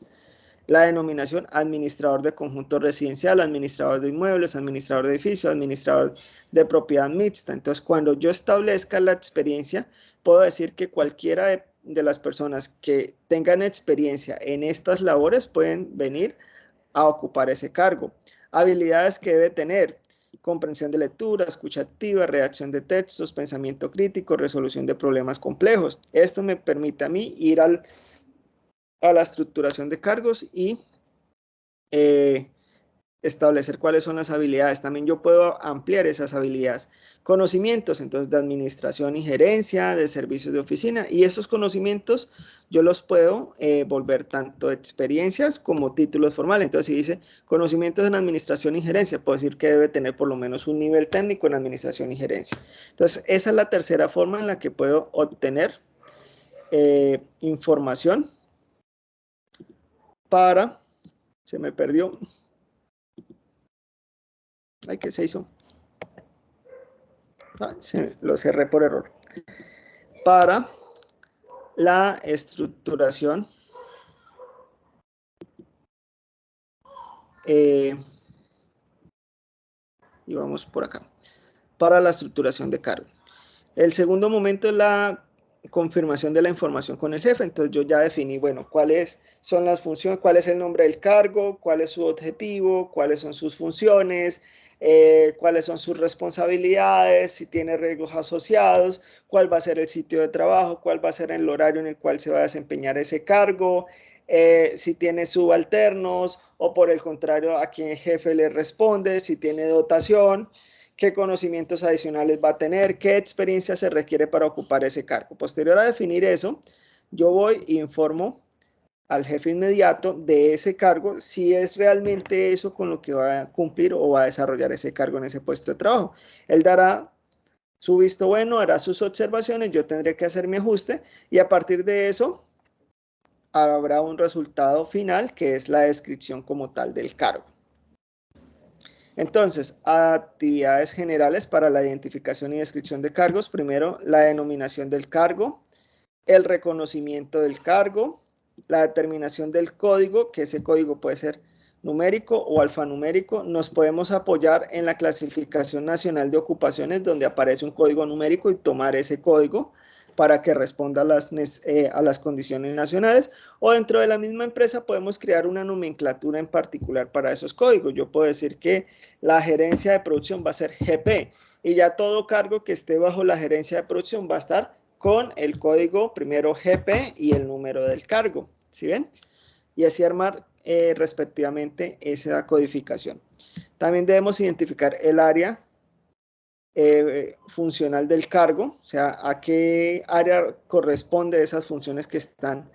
La denominación: administrador de conjunto residencial, administrador de inmuebles, administrador de edificio, administrador de propiedad mixta. Entonces, cuando yo establezca la experiencia, puedo decir que cualquiera de las personas que tengan experiencia en estas labores pueden venir a ocupar ese cargo. Habilidades que debe tener: comprensión de lectura, escucha activa, redacción de textos, pensamiento crítico, resolución de problemas complejos. Esto me permite a mí ir a la estructuración de cargos y establecer cuáles son las habilidades. También yo puedo ampliar esas habilidades. Conocimientos, entonces, de administración y gerencia, de servicios de oficina, y esos conocimientos yo los puedo volver tanto experiencias como títulos formales. Entonces, si dice conocimientos en administración y gerencia, puedo decir que debe tener por lo menos un nivel técnico en administración y gerencia. Entonces, esa es la tercera forma en la que puedo obtener información para, se me perdió, ay, ¿qué se hizo? Lo cerré por error. Para la estructuración y vamos por acá, para la estructuración de cargo. El segundo momento es la confirmación de la información con el jefe. Entonces yo ya definí, bueno, cuáles son las funciones, cuál es el nombre del cargo, cuál es su objetivo, cuáles son sus funciones, cuáles son sus responsabilidades, si tiene riesgos asociados, cuál va a ser el sitio de trabajo, cuál va a ser el horario en el cual se va a desempeñar ese cargo, si tiene subalternos o por el contrario a quién el jefe le responde, si tiene dotación, qué conocimientos adicionales va a tener, qué experiencia se requiere para ocupar ese cargo. Posterior a definir eso, yo voy e informo al jefe inmediato de ese cargo si es realmente eso con lo que va a cumplir o va a desarrollar ese cargo en ese puesto de trabajo. Él dará su visto bueno, hará sus observaciones, yo tendré que hacer mi ajuste y a partir de eso habrá un resultado final que es la descripción como tal del cargo. Entonces, actividades generales para la identificación y descripción de cargos. Primero, la denominación del cargo, el reconocimiento del cargo, la determinación del código, que ese código puede ser numérico o alfanumérico. Nos podemos apoyar en la clasificación nacional de ocupaciones donde aparece un código numérico y tomar ese código para que responda a las condiciones nacionales, o dentro de la misma empresa podemos crear una nomenclatura en particular para esos códigos. Yo puedo decir que la gerencia de producción va a ser GP y ya todo cargo que esté bajo la gerencia de producción va a estar con el código primero GP y el número del cargo, ¿sí ven? Y así armar respectivamente esa codificación. También debemos identificar el área funcional del cargo, o sea, a qué área corresponde esas funciones que están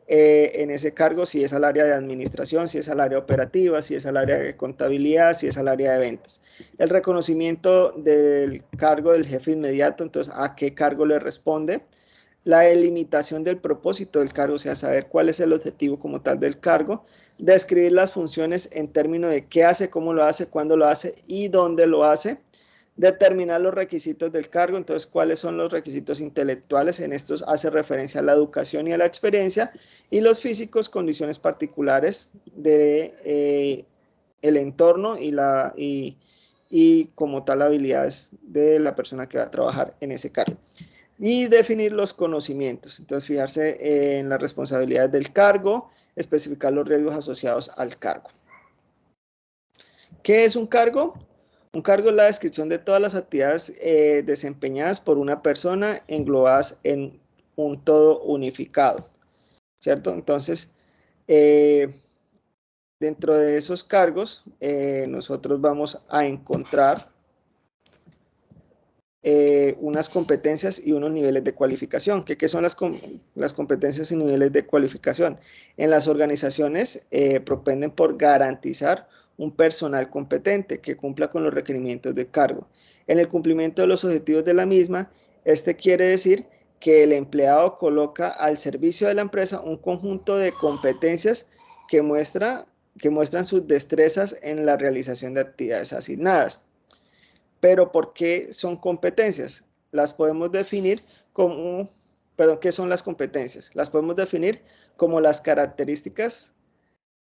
en ese cargo, si es al área de administración, si es al área operativa, si es al área de contabilidad, si es al área de ventas. El reconocimiento del cargo del jefe inmediato, entonces a qué cargo le responde. La delimitación del propósito del cargo, o sea, saber cuál es el objetivo como tal del cargo. Describir las funciones en términos de qué hace, cómo lo hace, cuándo lo hace y dónde lo hace. Determinar los requisitos del cargo, entonces cuáles son los requisitos intelectuales, en estos hace referencia a la educación y a la experiencia, y los físicos, condiciones particulares de el entorno y como tal habilidades de la persona que va a trabajar en ese cargo. Y definir los conocimientos, entonces fijarse en las responsabilidades del cargo, especificar los riesgos asociados al cargo. ¿Qué es un cargo? Un cargo es la descripción de todas las actividades desempeñadas por una persona englobadas en un todo unificado, ¿cierto? Entonces, dentro de esos cargos, nosotros vamos a encontrar unas competencias y unos niveles de cualificación. ¿Qué son las competencias y niveles de cualificación? En las organizaciones propenden por garantizar un personal competente que cumpla con los requerimientos de cargo. En el cumplimiento de los objetivos de la misma, este quiere decir que el empleado coloca al servicio de la empresa un conjunto de competencias que muestran sus destrezas en la realización de actividades asignadas. Pero ¿por qué son competencias? Las podemos definir como, ¿qué son las competencias? Las podemos definir como las características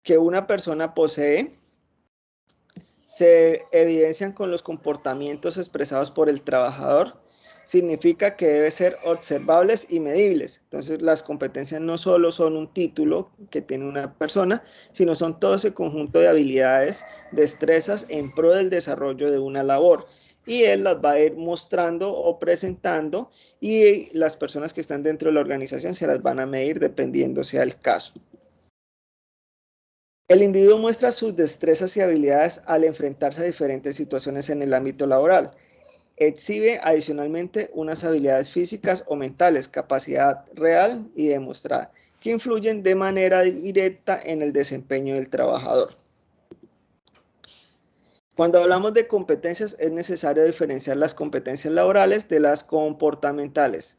que una persona posee, se evidencian con los comportamientos expresados por el trabajador, significa que deben ser observables y medibles. Entonces, las competencias no solo son un título que tiene una persona, sino son todo ese conjunto de habilidades, destrezas en pro del desarrollo de una labor. Y él las va a ir mostrando o presentando y las personas que están dentro de la organización se las van a medir dependiendo sea el caso. El individuo muestra sus destrezas y habilidades al enfrentarse a diferentes situaciones en el ámbito laboral. Exhibe adicionalmente unas habilidades físicas o mentales, capacidad real y demostrada, que influyen de manera directa en el desempeño del trabajador. Cuando hablamos de competencias, es necesario diferenciar las competencias laborales de las comportamentales.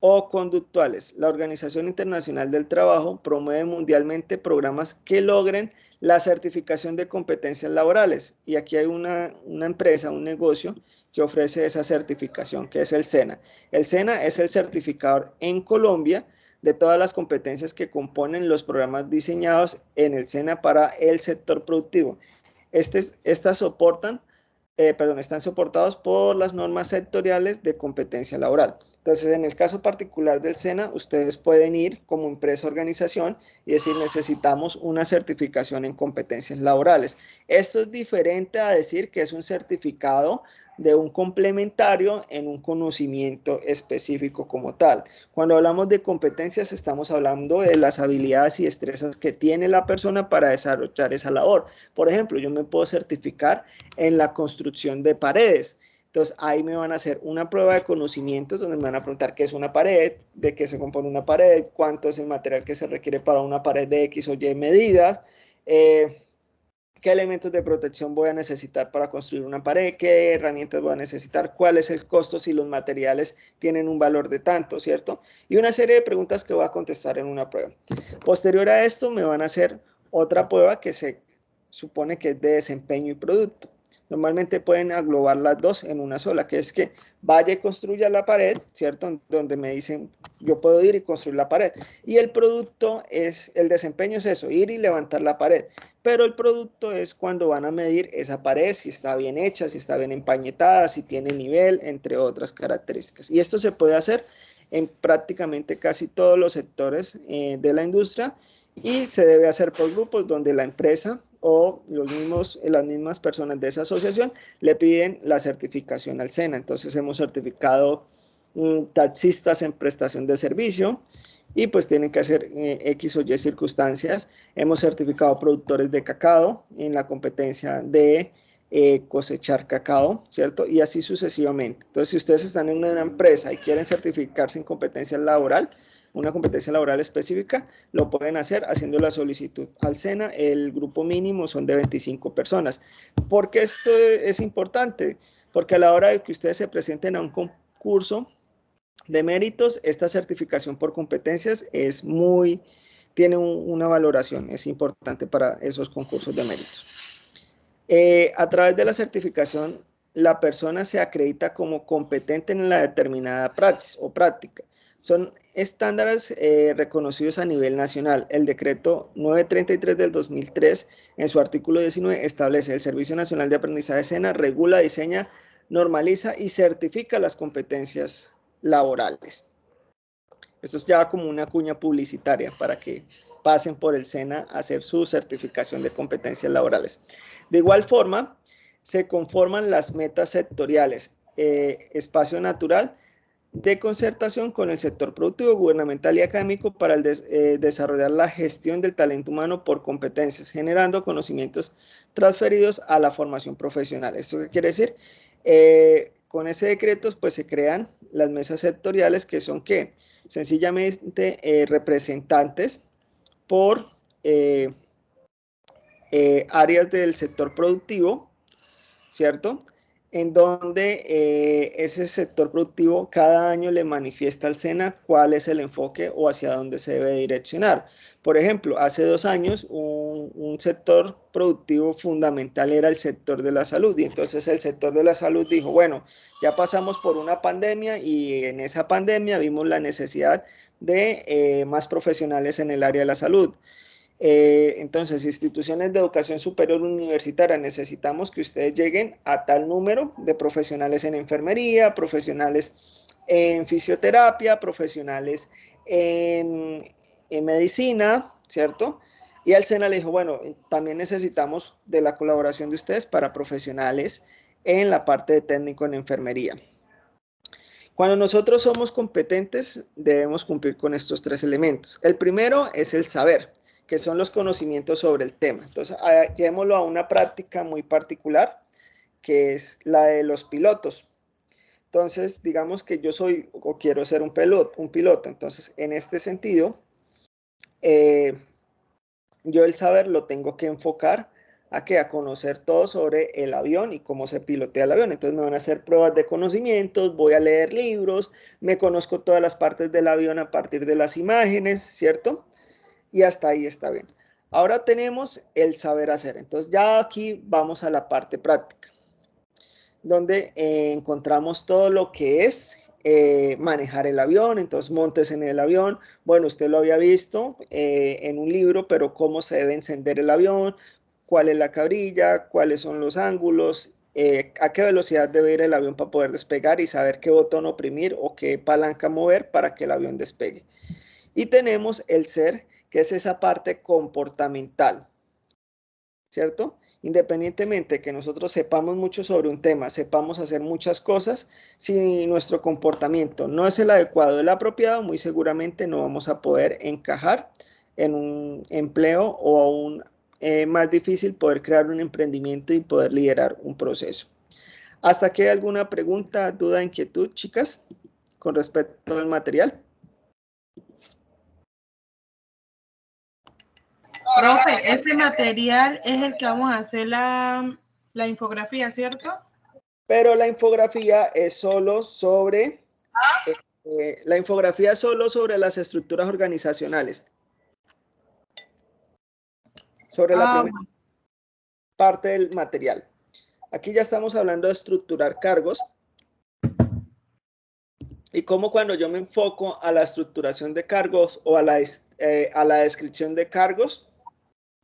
o conductuales. La Organización Internacional del Trabajo promueve mundialmente programas que logren la certificación de competencias laborales. Y aquí hay una empresa, un negocio que ofrece esa certificación, que es el SENA. El SENA es el certificador en Colombia de todas las competencias que componen los programas diseñados en el SENA para el sector productivo. Estas están soportados por las normas sectoriales de competencia laboral. Entonces, en el caso particular del SENA, ustedes pueden ir como empresa o organización y decir, necesitamos una certificación en competencias laborales. Esto es diferente a decir que es un certificado de un complementario en un conocimiento específico como tal. Cuando hablamos de competencias, estamos hablando de las habilidades y destrezas que tiene la persona para desarrollar esa labor. Por ejemplo, yo me puedo certificar en la construcción de paredes. Entonces, ahí me van a hacer una prueba de conocimientos donde me van a preguntar qué es una pared, de qué se compone una pared, cuánto es el material que se requiere para una pared de X o Y medidas, qué elementos de protección voy a necesitar para construir una pared, qué herramientas voy a necesitar, cuál es el costo si los materiales tienen un valor de tanto, ¿cierto? Y una serie de preguntas que voy a contestar en una prueba. Posterior a esto me van a hacer otra prueba que se supone que es de desempeño y producto. Normalmente pueden englobar las dos en una sola, que es que vaya y construya la pared, ¿cierto? Donde me dicen, yo puedo ir y construir la pared. Y el producto es, el desempeño es eso, ir y levantar la pared. Pero el producto es cuando van a medir esa pared, si está bien hecha, si está bien empañetada, si tiene nivel, entre otras características. Y esto se puede hacer en prácticamente casi todos los sectores de la industria y se debe hacer por grupos donde la empresa o las mismas personas de esa asociación le piden la certificación al SENA. Entonces hemos certificado taxistas en prestación de servicio y pues tienen que hacer X o Y circunstancias. Hemos certificado productores de cacao en la competencia de cosechar cacao, ¿cierto? Y así sucesivamente. Entonces, si ustedes están en una empresa y quieren certificarse en competencia laboral, una competencia laboral específica, lo pueden hacer haciendo la solicitud al SENA. El grupo mínimo son de 25 personas. ¿Por qué esto es importante? Porque a la hora de que ustedes se presenten a un concurso de méritos, esta certificación por competencias tiene una valoración, es importante para esos concursos de méritos. A través de la certificación, la persona se acredita como competente en la determinada praxis o práctica. Son estándares reconocidos a nivel nacional. El decreto 933 del 2003, en su artículo 19, establece el Servicio Nacional de Aprendizaje SENA, regula, diseña, normaliza y certifica las competencias laborales. Esto es ya como una cuña publicitaria para que pasen por el SENA a hacer su certificación de competencias laborales. De igual forma, se conforman las metas sectoriales, espacio natural de concertación con el sector productivo, gubernamental y académico para desarrollar la gestión del talento humano por competencias, generando conocimientos transferidos a la formación profesional. ¿Esto qué quiere decir? Con ese decreto pues se crean las mesas sectoriales que son ¿qué? Sencillamente representantes por áreas del sector productivo, ¿cierto? En donde ese sector productivo cada año le manifiesta al SENA cuál es el enfoque o hacia dónde se debe direccionar. Por ejemplo, hace 2 años un sector productivo fundamental era el sector de la salud y entonces el sector de la salud dijo, bueno, ya pasamos por una pandemia y en esa pandemia vimos la necesidad de más profesionales en el área de la salud. Entonces, instituciones de educación superior universitaria, necesitamos que ustedes lleguen a tal número de profesionales en enfermería, profesionales en fisioterapia, profesionales en medicina, ¿cierto? Y al SENA le dijo, bueno, también necesitamos de la colaboración de ustedes para profesionales en la parte de técnico en enfermería. Cuando nosotros somos competentes, debemos cumplir con estos 3 elementos. El primero es el saber, que son los conocimientos sobre el tema. Entonces, llevémoslo a una práctica muy particular, que es la de los pilotos. Entonces, digamos que yo soy o quiero ser un piloto. Entonces, en este sentido, yo el saber lo tengo que enfocar ¿A qué? A conocer todo sobre el avión y cómo se pilotea el avión. Entonces me van a hacer pruebas de conocimientos, voy a leer libros, me conozco todas las partes del avión a partir de las imágenes, ¿cierto? Y hasta ahí está bien. Ahora tenemos el saber hacer. Entonces ya aquí vamos a la parte práctica, donde encontramos todo lo que es manejar el avión. Entonces montes en el avión. Bueno, usted lo había visto en un libro, pero cómo se debe encender el avión, cuál es la cabrilla, cuáles son los ángulos, a qué velocidad debe ir el avión para poder despegar y saber qué botón oprimir o qué palanca mover para que el avión despegue. Y tenemos el ser, que es esa parte comportamental, ¿cierto? Independientemente que nosotros sepamos mucho sobre un tema, sepamos hacer muchas cosas, si nuestro comportamiento no es el adecuado, el apropiado, muy seguramente no vamos a poder encajar en un empleo o aún más difícil poder crear un emprendimiento y poder liderar un proceso. ¿Hasta aquí hay alguna pregunta, duda, inquietud, chicas, con respecto al material? Profe, ese material es el que vamos a hacer la infografía, ¿cierto? Pero la infografía es solo sobre, las estructuras organizacionales. Sobre la primera parte del material. Aquí ya estamos hablando de estructurar cargos. Y cómo cuando yo me enfoco a la estructuración de cargos o a la descripción de cargos,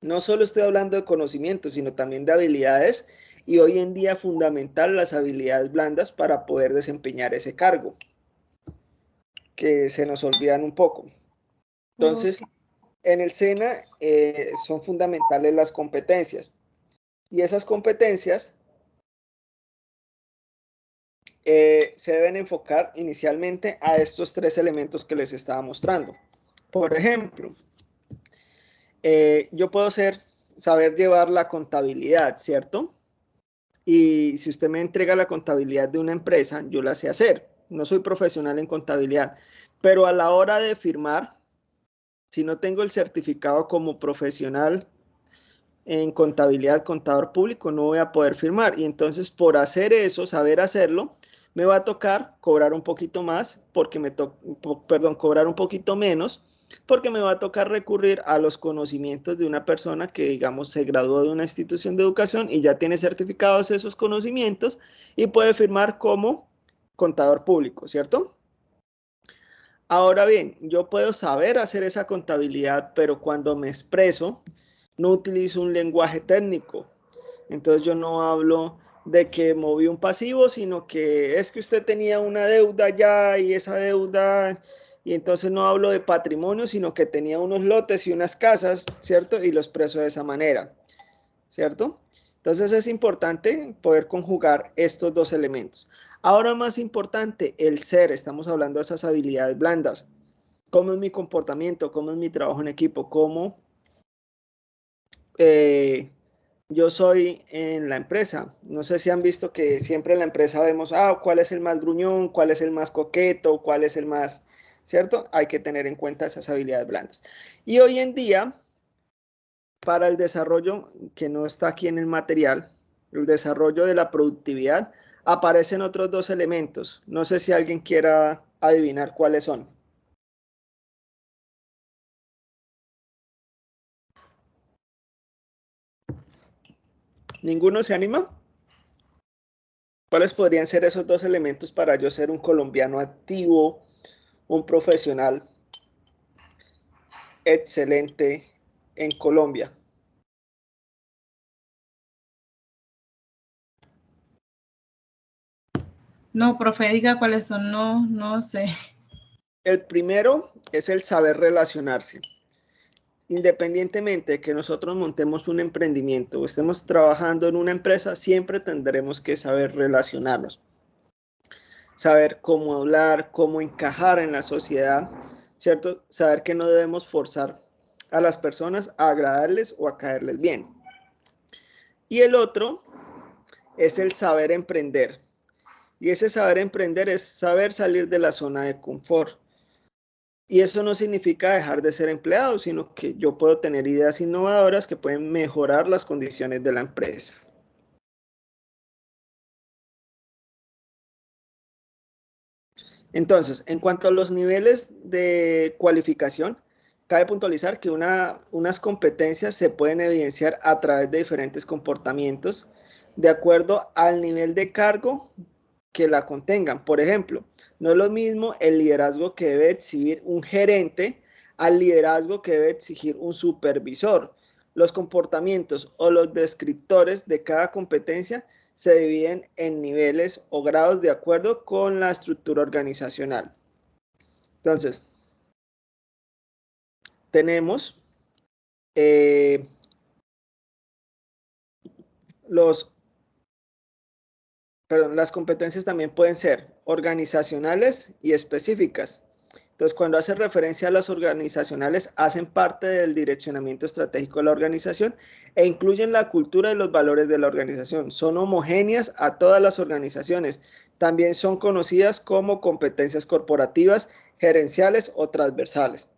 no solo estoy hablando de conocimientos, sino también de habilidades, y hoy en día fundamental las habilidades blandas para poder desempeñar ese cargo, que se nos olvidan un poco. Entonces, en el SENA son fundamentales las competencias, y esas competencias se deben enfocar inicialmente a estos tres elementos que les estaba mostrando. Por ejemplo, yo puedo saber llevar la contabilidad, ¿cierto? Y si usted me entrega la contabilidad de una empresa, yo la sé hacer. No soy profesional en contabilidad, pero a la hora de firmar, si no tengo el certificado como profesional en contabilidad, contador público, no voy a poder firmar. Y entonces por hacer eso, saber hacerlo, me va a tocar cobrar un poquito más, cobrar un poquito menos, porque me va a tocar recurrir a los conocimientos de una persona que, digamos, se graduó de una institución de educación y ya tiene certificados esos conocimientos y puede firmar como contador público, ¿cierto? Ahora bien, yo puedo saber hacer esa contabilidad, pero cuando me expreso, no utilizo un lenguaje técnico. Entonces yo no hablo de que moví un pasivo, sino que es que usted tenía una deuda ya y esa deuda, y entonces no hablo de patrimonio, sino que tenía unos lotes y unas casas, ¿cierto? Y lo expreso de esa manera, ¿cierto? Entonces es importante poder conjugar estos dos elementos. Ahora más importante, el ser, estamos hablando de esas habilidades blandas. ¿Cómo es mi comportamiento? ¿Cómo es mi trabajo en equipo? ¿Cómo yo soy en la empresa? No sé si han visto que siempre en la empresa vemos, cuál es el más gruñón, cuál es el más coqueto, cuál es el más, ¿cierto? Hay que tener en cuenta esas habilidades blandas. Y hoy en día, para el desarrollo, que no está aquí en el material, el desarrollo de la productividad, aparecen otros dos elementos. No sé si alguien quiera adivinar cuáles son. ¿Ninguno se anima? ¿Cuáles podrían ser esos dos elementos para yo ser un colombiano activo, un profesional excelente en Colombia? No, profe, diga cuáles son, no sé. El primero es el saber relacionarse. Independientemente de que nosotros montemos un emprendimiento o estemos trabajando en una empresa, siempre tendremos que saber relacionarnos. Saber cómo hablar, cómo encajar en la sociedad, ¿cierto? Saber que no debemos forzar a las personas a agradarles o a caerles bien. Y el otro es el saber emprender. Y ese saber emprender es saber salir de la zona de confort. Y eso no significa dejar de ser empleado, sino que yo puedo tener ideas innovadoras que pueden mejorar las condiciones de la empresa. Entonces, en cuanto a los niveles de cualificación, cabe puntualizar que unas competencias se pueden evidenciar a través de diferentes comportamientos de acuerdo al nivel de cargo que la contengan. Por ejemplo, no es lo mismo el liderazgo que debe exhibir un gerente al liderazgo que debe exigir un supervisor. Los comportamientos o los descriptores de cada competencia se dividen en niveles o grados de acuerdo con la estructura organizacional. Entonces, tenemos las competencias también pueden ser organizacionales y específicas. Entonces, cuando hace referencia a las organizacionales, hacen parte del direccionamiento estratégico de la organización e incluyen la cultura y los valores de la organización. Son homogéneas a todas las organizaciones. También son conocidas como competencias corporativas, gerenciales o transversales.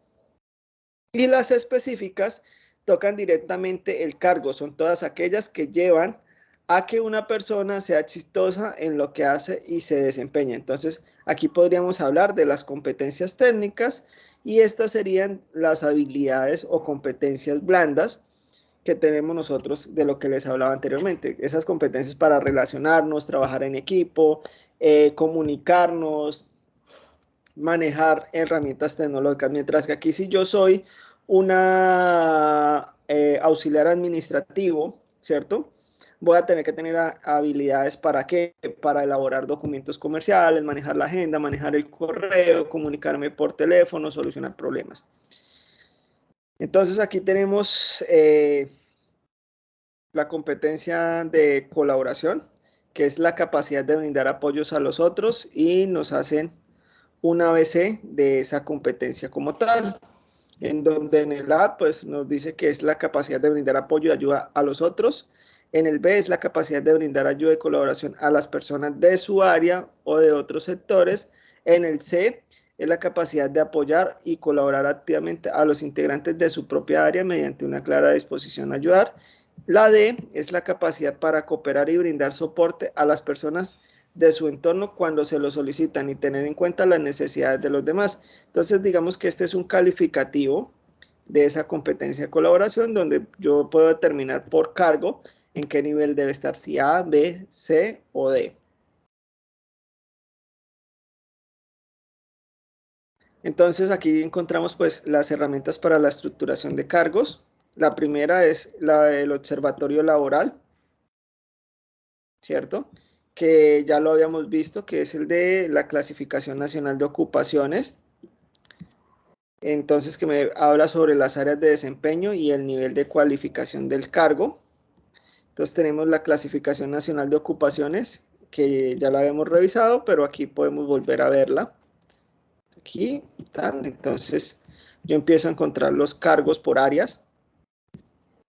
Y las específicas tocan directamente el cargo. Son todas aquellas que llevan a que una persona sea exitosa en lo que hace y se desempeña. Entonces, aquí podríamos hablar de las competencias técnicas y estas serían las habilidades o competencias blandas que tenemos nosotros de lo que les hablaba anteriormente. Esas competencias para relacionarnos, trabajar en equipo, comunicarnos, manejar herramientas tecnológicas. Mientras que aquí si yo soy una auxiliar administrativo, ¿cierto? Voy a tener que tener habilidades ¿para qué? Para elaborar documentos comerciales, manejar la agenda, manejar el correo, comunicarme por teléfono, solucionar problemas. Entonces aquí tenemos la competencia de colaboración, que es la capacidad de brindar apoyos a los otros y nos hacen un ABC de esa competencia como tal, en donde en el A pues nos dice que es la capacidad de brindar apoyo y ayuda a los otros. En el B es la capacidad de brindar ayuda y colaboración a las personas de su área o de otros sectores. En el C es la capacidad de apoyar y colaborar activamente a los integrantes de su propia área mediante una clara disposición a ayudar. La D es la capacidad para cooperar y brindar soporte a las personas de su entorno cuando se lo solicitan y tener en cuenta las necesidades de los demás. Entonces, digamos que este es un calificativo de esa competencia de colaboración donde yo puedo determinar por cargo en qué nivel debe estar, si A, B, C o D. Entonces, aquí encontramos pues las herramientas para la estructuración de cargos. La primera es el observatorio laboral, ¿cierto? Que ya lo habíamos visto, que es el de la clasificación nacional de ocupaciones. Entonces, que me habla sobre las áreas de desempeño y el nivel de cualificación del cargo. Entonces, tenemos la clasificación nacional de ocupaciones, que ya la habíamos revisado, pero aquí podemos volver a verla. Aquí, tal. Entonces, yo empiezo a encontrar los cargos por áreas,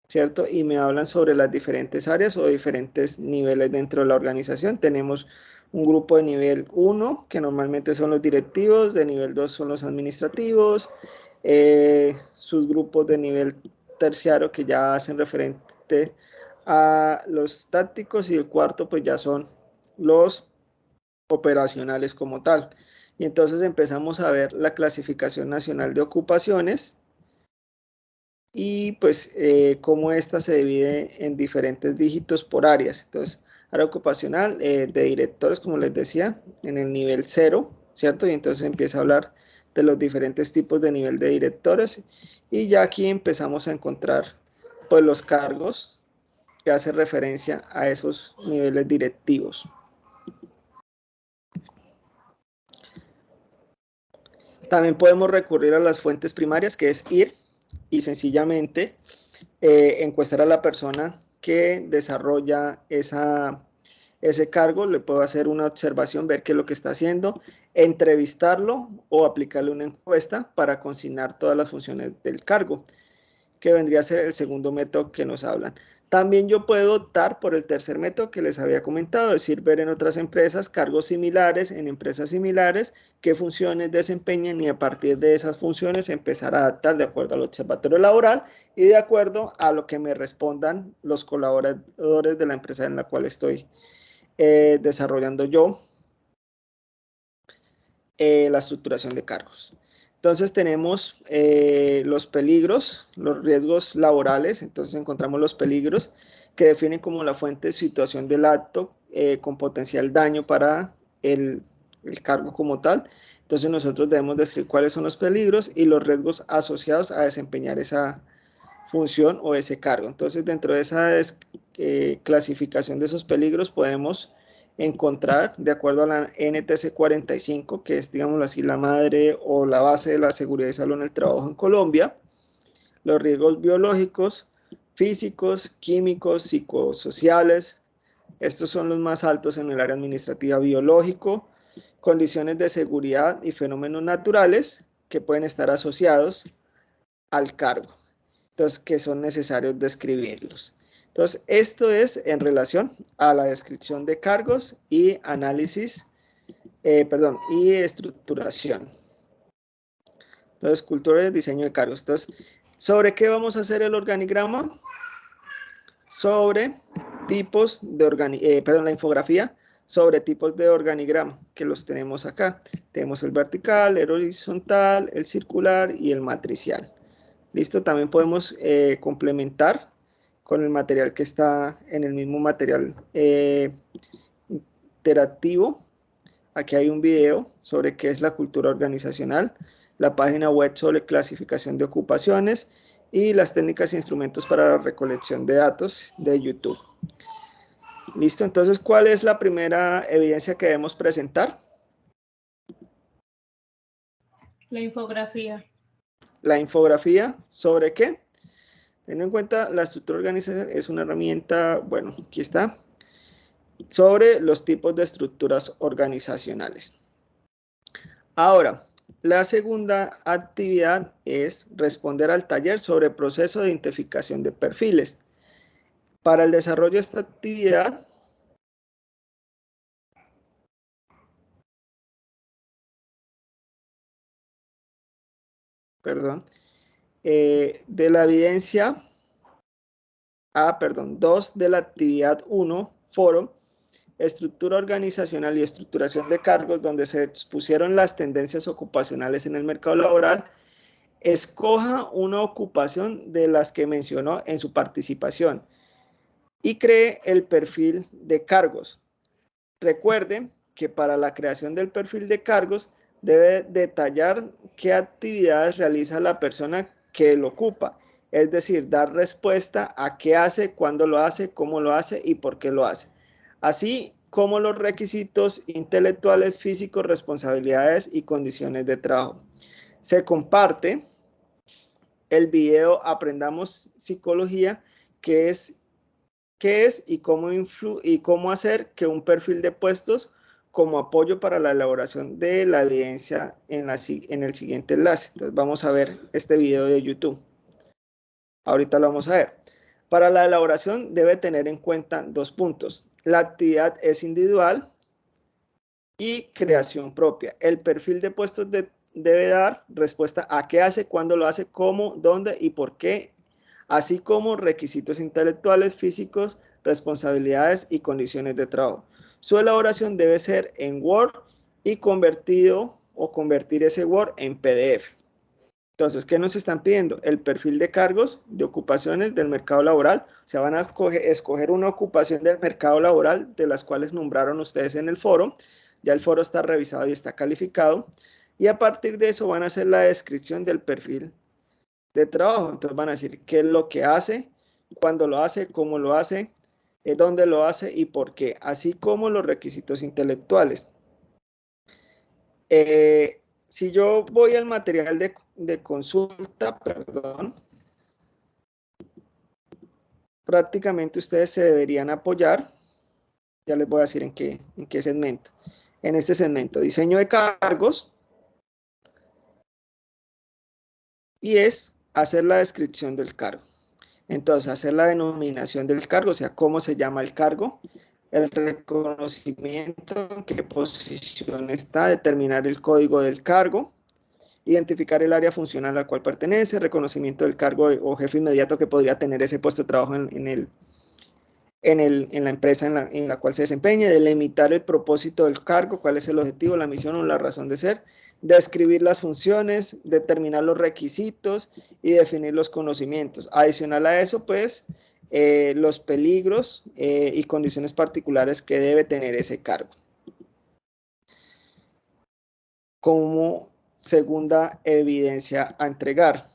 ¿cierto? Y me hablan sobre las diferentes áreas o diferentes niveles dentro de la organización. Tenemos un grupo de nivel 1, que normalmente son los directivos, de nivel 2 son los administrativos, sus grupos de nivel terciario que ya hacen referente a los tácticos y el cuarto pues ya son los operacionales como tal. Y entonces empezamos a ver la clasificación nacional de ocupaciones, y pues cómo esta se divide en diferentes dígitos por áreas. Entonces, área ocupacional de directores, como les decía, en el nivel 0, ¿cierto? Y entonces empieza a hablar de los diferentes tipos de nivel de directores y ya aquí empezamos a encontrar pues los cargos que hacen referencia a esos niveles directivos. También podemos recurrir a las fuentes primarias, que es ir y sencillamente encuestar a la persona que desarrolla ese cargo, le puedo hacer una observación, ver qué es lo que está haciendo, entrevistarlo o aplicarle una encuesta para consignar todas las funciones del cargo. que vendría a ser el segundo método que nos hablan. También yo puedo optar por el tercer método que les había comentado, es decir, ver en otras empresas cargos similares, en empresas similares, qué funciones desempeñan y a partir de esas funciones empezar a adaptar de acuerdo al observatorio laboral y de acuerdo a lo que me respondan los colaboradores de la empresa en la cual estoy desarrollando yo la estructuración de cargos. Entonces tenemos los peligros, los riesgos laborales, entonces encontramos los peligros que definen como la fuente de situación del acto con potencial daño para el cargo como tal. Entonces nosotros debemos describir cuáles son los peligros y los riesgos asociados a desempeñar esa función o ese cargo. Entonces dentro de esa clasificación de esos peligros podemos encontrar, de acuerdo a la NTC 45, que es, digámoslo así, la madre o la base de la seguridad y salud en el trabajo en Colombia, los riesgos biológicos, físicos, químicos, psicosociales, estos son los más altos en el área administrativa, biológico, condiciones de seguridad y fenómenos naturales que pueden estar asociados al cargo, entonces que son necesarios describirlos. Entonces, esto es en relación a la descripción de cargos y análisis, y estructuración. Entonces, cultura y diseño de cargos. Entonces, ¿sobre qué vamos a hacer el organigrama? Sobre tipos de la infografía sobre tipos de organigrama, que los tenemos acá. Tenemos el vertical, el horizontal, el circular y el matricial. Listo, también podemos complementar con el material que está en el mismo material interactivo. Aquí hay un video sobre qué es la cultura organizacional, la página web sobre clasificación de ocupaciones y las técnicas e instrumentos para la recolección de datos de YouTube. Listo, entonces, ¿cuál es la primera evidencia que debemos presentar? La infografía. La infografía, ¿sobre qué? Teniendo en cuenta la estructura organizacional es una herramienta, bueno, aquí está, sobre los tipos de estructuras organizacionales. Ahora, la segunda actividad es responder al taller sobre proceso de identificación de perfiles. Para el desarrollo de esta actividad, de la evidencia 2 de la actividad 1, foro, estructura organizacional y estructuración de cargos, donde se expusieron las tendencias ocupacionales en el mercado laboral, escoja una ocupación de las que mencionó en su participación y cree el perfil de cargos. Recuerden que para la creación del perfil de cargos debe detallar qué actividades realiza la persona que lo ocupa, es decir, dar respuesta a qué hace, cuándo lo hace, cómo lo hace y por qué lo hace, así como los requisitos intelectuales, físicos, responsabilidades y condiciones de trabajo. Se comparte el video Aprendamos Psicología, que es qué es y cómo hacer que un perfil de puestos como apoyo para la elaboración de la evidencia en el siguiente enlace. Entonces vamos a ver este video de YouTube. Ahorita lo vamos a ver. Para la elaboración debe tener en cuenta 2 puntos. La actividad es individual y creación propia. El perfil de puestos debe dar respuesta a qué hace, cuándo lo hace, cómo, dónde y por qué, así como requisitos intelectuales, físicos, responsabilidades y condiciones de trabajo. Su elaboración debe ser en Word y convertir ese Word en PDF. Entonces, ¿qué nos están pidiendo? El perfil de cargos, de ocupaciones del mercado laboral. O sea, van a escoger una ocupación del mercado laboral de las cuales nombraron ustedes en el foro. Ya el foro está revisado y está calificado. Y a partir de eso van a hacer la descripción del perfil de trabajo. Entonces van a decir qué es lo que hace, cuándo lo hace, cómo lo hace, dónde lo hace y por qué, así como los requisitos intelectuales. Si yo voy al material de consulta, prácticamente ustedes se deberían apoyar, ya les voy a decir en qué segmento. En este segmento, diseño de cargos, y es hacer la descripción del cargo. Entonces, hacer la denominación del cargo, o sea, cómo se llama el cargo, el reconocimiento, en qué posición está, determinar el código del cargo, identificar el área funcional a la cual pertenece, reconocimiento del cargo o jefe inmediato que podría tener ese puesto de trabajo en la empresa en la cual se desempeñe, delimitar el propósito del cargo, cuál es el objetivo, la misión o la razón de ser, describir las funciones, determinar los requisitos y definir los conocimientos. Adicional a eso, pues, los peligros y condiciones particulares que debe tener ese cargo. Como segunda evidencia a entregar.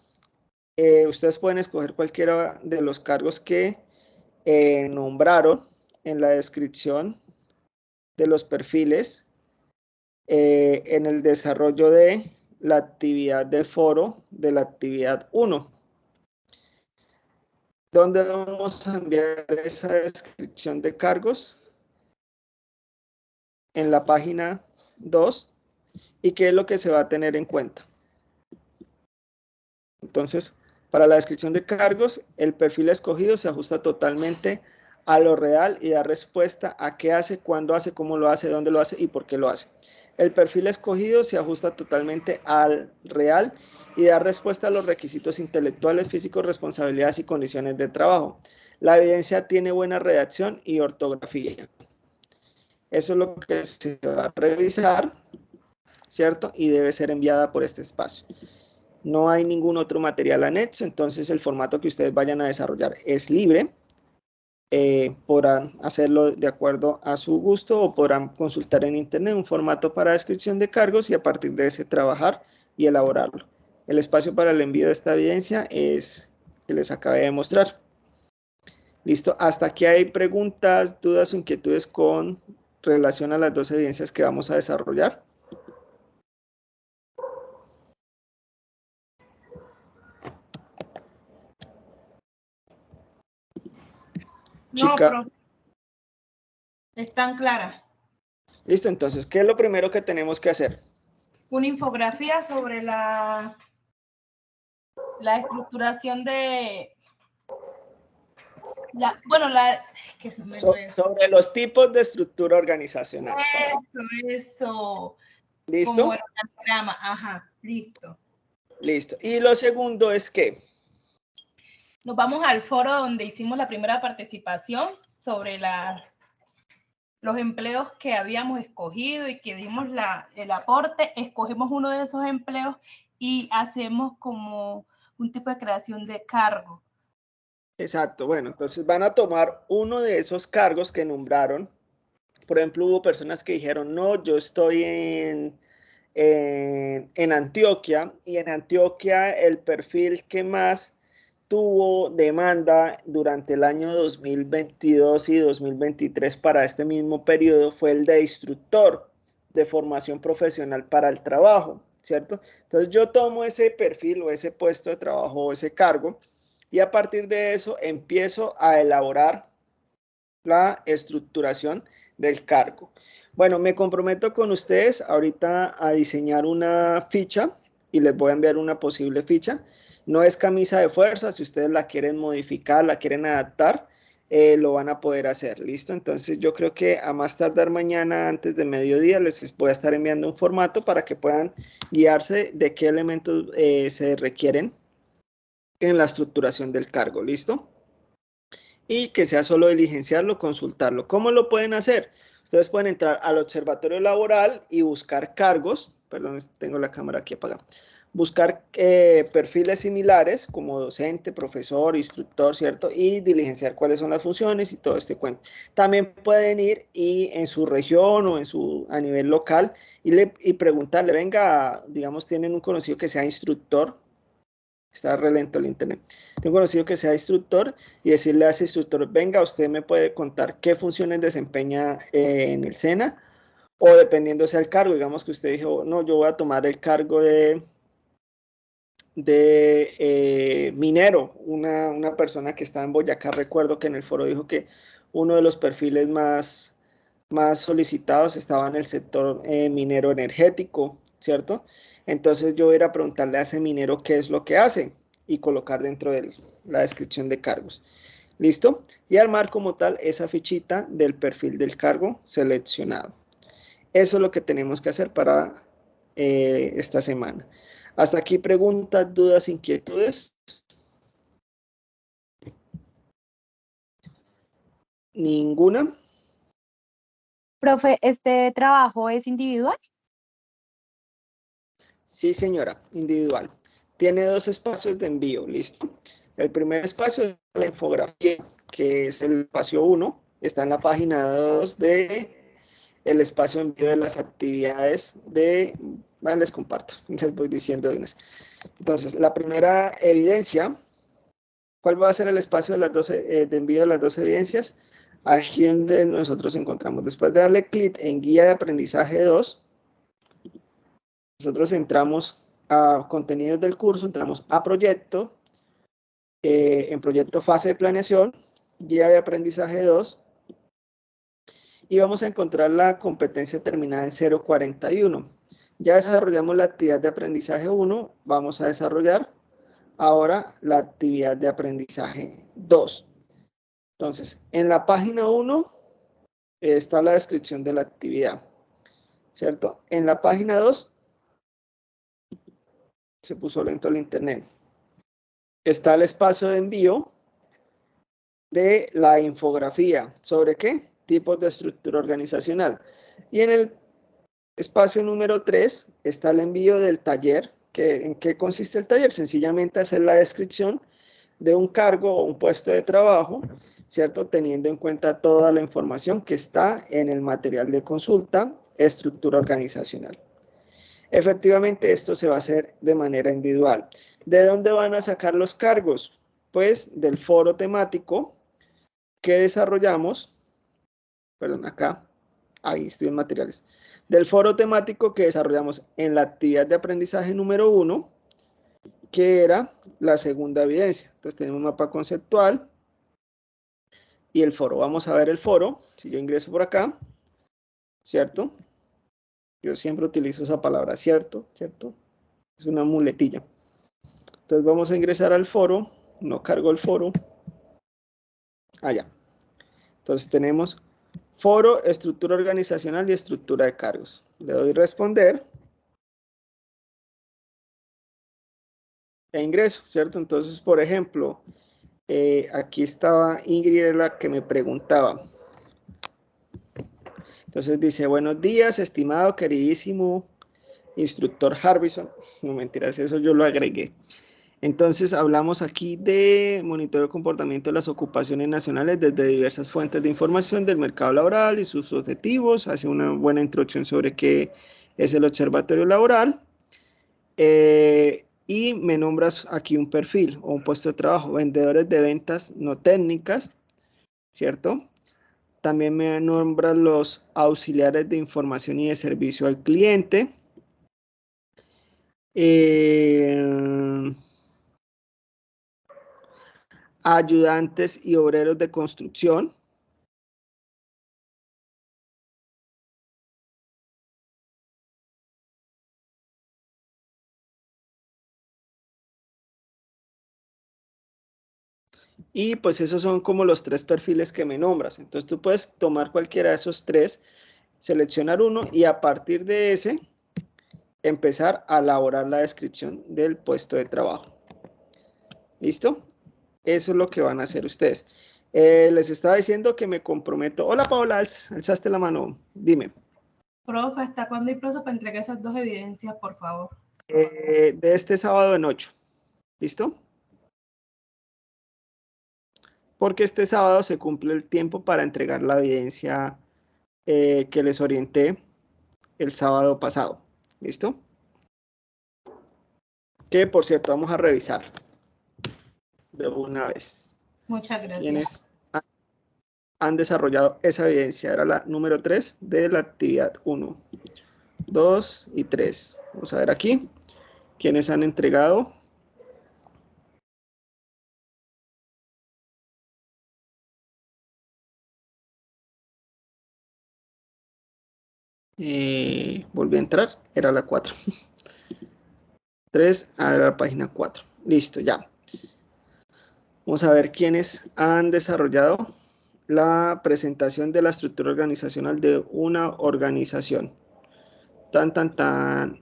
Ustedes pueden escoger cualquiera de los cargos que nombraron en la descripción de los perfiles en el desarrollo de la actividad del foro de la actividad 1. ¿Dónde vamos a enviar esa descripción de cargos? En la página 2. ¿Y qué es lo que se va a tener en cuenta? Entonces, para la descripción de cargos, el perfil escogido se ajusta totalmente a lo real y da respuesta a qué hace, cuándo hace, cómo lo hace, dónde lo hace y por qué lo hace. El perfil escogido se ajusta totalmente al real y da respuesta a los requisitos intelectuales, físicos, responsabilidades y condiciones de trabajo. La evidencia tiene buena redacción y ortografía. Eso es lo que se va a revisar, ¿cierto? Y debe ser enviada por este espacio. No hay ningún otro material anexo, entonces el formato que ustedes vayan a desarrollar es libre. Podrán hacerlo de acuerdo a su gusto o podrán consultar en internet un formato para descripción de cargos y a partir de ese trabajar y elaborarlo. El espacio para el envío de esta evidencia es que les acabé de mostrar. Listo, hasta aquí hay preguntas, dudas o inquietudes con relación a las dos evidencias que vamos a desarrollar. No, Chica. profe. Están claras. Listo, entonces, ¿qué es lo primero que tenemos que hacer? Una infografía sobre la estructuración de... Sobre los tipos de estructura organizacional. Eso. ¿Listo? Como el organigrama. Ajá, listo. Listo. Y lo segundo es que nos vamos al foro donde hicimos la primera participación sobre los empleos que habíamos escogido y que dimos el aporte. Escogemos uno de esos empleos y hacemos como un tipo de creación de cargo. Exacto. Bueno, entonces van a tomar uno de esos cargos que nombraron. Por ejemplo, hubo personas que dijeron, no, yo estoy en Antioquia y en Antioquia el perfil que más tuvo demanda durante el año 2022 y 2023 para este mismo periodo fue el de instructor de formación profesional para el trabajo, ¿cierto? Entonces yo tomo ese perfil o ese puesto de trabajo o ese cargo y a partir de eso empiezo a elaborar la estructuración del cargo. Bueno, me comprometo con ustedes ahorita a diseñar una ficha y les voy a enviar una posible ficha. No es camisa de fuerza, si ustedes la quieren modificar, la quieren adaptar, lo van a poder hacer, ¿listo? Entonces yo creo que a más tardar mañana antes de mediodía les voy a estar enviando un formato para que puedan guiarse de qué elementos se requieren en la estructuración del cargo, ¿listo? Y que sea solo diligenciarlo, consultarlo. ¿Cómo lo pueden hacer? Ustedes pueden entrar al observatorio laboral y buscar cargos, perdón, tengo la cámara aquí apagada, buscar perfiles similares como docente, profesor, instructor, ¿cierto? Y diligenciar cuáles son las funciones y todo este cuento. También pueden ir y en su región o a nivel local y preguntarle, venga, digamos, tienen un conocido que sea instructor, está re lento el internet. Tengo conocido que sea instructor y decirle a ese instructor, venga, usted me puede contar qué funciones desempeña en el SENA o dependiendo sea el cargo, digamos que usted dijo, no, yo voy a tomar el cargo de minero, una persona que está en Boyacá, recuerdo que en el foro dijo que uno de los perfiles más solicitados estaba en el sector minero energético, ¿cierto? Entonces yo voy a ir a preguntarle a ese minero qué es lo que hace y colocar dentro de la descripción de cargos. ¿Listo? Y armar como tal esa fichita del perfil del cargo seleccionado. Eso es lo que tenemos que hacer para esta semana. Hasta aquí preguntas, dudas, inquietudes. ¿Ninguna? Profe, ¿este trabajo es individual? Sí, señora, individual. Tiene 2 espacios de envío, ¿listo? El primer espacio es la infografía, que es el espacio 1, está en la página 2 de el espacio de envío de las actividades de... Bueno, les comparto, les voy diciendo de unas. Entonces, la primera evidencia, ¿cuál va a ser el espacio de, las 12, de envío de las 2 evidencias? Aquí donde nosotros encontramos, después de darle clic en guía de aprendizaje 2, nosotros entramos a contenidos del curso, entramos a proyecto, en proyecto fase de planeación, guía de aprendizaje 2, y vamos a encontrar la competencia terminada en 041. Ya desarrollamos la actividad de aprendizaje 1, vamos a desarrollar ahora la actividad de aprendizaje 2. Entonces, en la página 1 está la descripción de la actividad, ¿cierto? En la página 2 se puso lento el internet. Está el espacio de envío de la infografía. ¿Sobre qué? Tipos de estructura organizacional. Y en el espacio número 3 está el envío del taller. ¿En qué consiste el taller? Sencillamente hacer la descripción de un cargo o un puesto de trabajo, ¿cierto? Teniendo en cuenta toda la información que está en el material de consulta, estructura organizacional. Efectivamente, esto se va a hacer de manera individual. ¿De dónde van a sacar los cargos? Pues del foro temático que desarrollamos, perdón, acá, ahí estoy en materiales, del foro temático que desarrollamos en la actividad de aprendizaje número 1, que era la segunda evidencia. Entonces tenemos un mapa conceptual y el foro. Vamos a ver el foro, si yo ingreso por acá, ¿cierto? Yo siempre utilizo esa palabra, ¿cierto? ¿Cierto? Es una muletilla. Entonces vamos a ingresar al foro, no cargo el foro, allá. Entonces tenemos foro, estructura organizacional y estructura de cargos. Le doy responder e ingreso, ¿cierto? Entonces, por ejemplo, aquí estaba Ingrid, la que me preguntaba. Entonces dice, buenos días, estimado, queridísimo instructor Harbison. No mentiras, eso yo lo agregué. Entonces hablamos aquí de monitoreo de comportamiento de las ocupaciones nacionales desde diversas fuentes de información del mercado laboral y sus objetivos. Hace una buena introducción sobre qué es el observatorio laboral. Y me nombras aquí un perfil o un puesto de trabajo, vendedores de ventas no técnicas, ¿cierto? También me nombras los auxiliares de información y de servicio al cliente. Ayudantes y obreros de construcción. Y pues esos son como los 3 perfiles que me nombras. Entonces tú puedes tomar cualquiera de esos 3, seleccionar uno y a partir de ese empezar a elaborar la descripción del puesto de trabajo. ¿Listo? Eso es lo que van a hacer ustedes. Les estaba diciendo que me comprometo. Hola Paola, alzaste la mano. Dime. Profe, ¿hasta cuándo hay plazo para entregar esas 2 evidencias, por favor? De este sábado en 8. ¿Listo? Porque este sábado se cumple el tiempo para entregar la evidencia que les orienté el sábado pasado. ¿Listo? Que por cierto vamos a revisar de una vez. Muchas gracias. ¿Quiénes han desarrollado esa evidencia? Era la número 3 de la actividad 1, 2 y 3. Vamos a ver aquí. ¿Quiénes han entregado? Volví a entrar, era la 4. 3 a la página 4. Listo, ya. Vamos a ver quiénes han desarrollado la presentación de la estructura organizacional de una organización.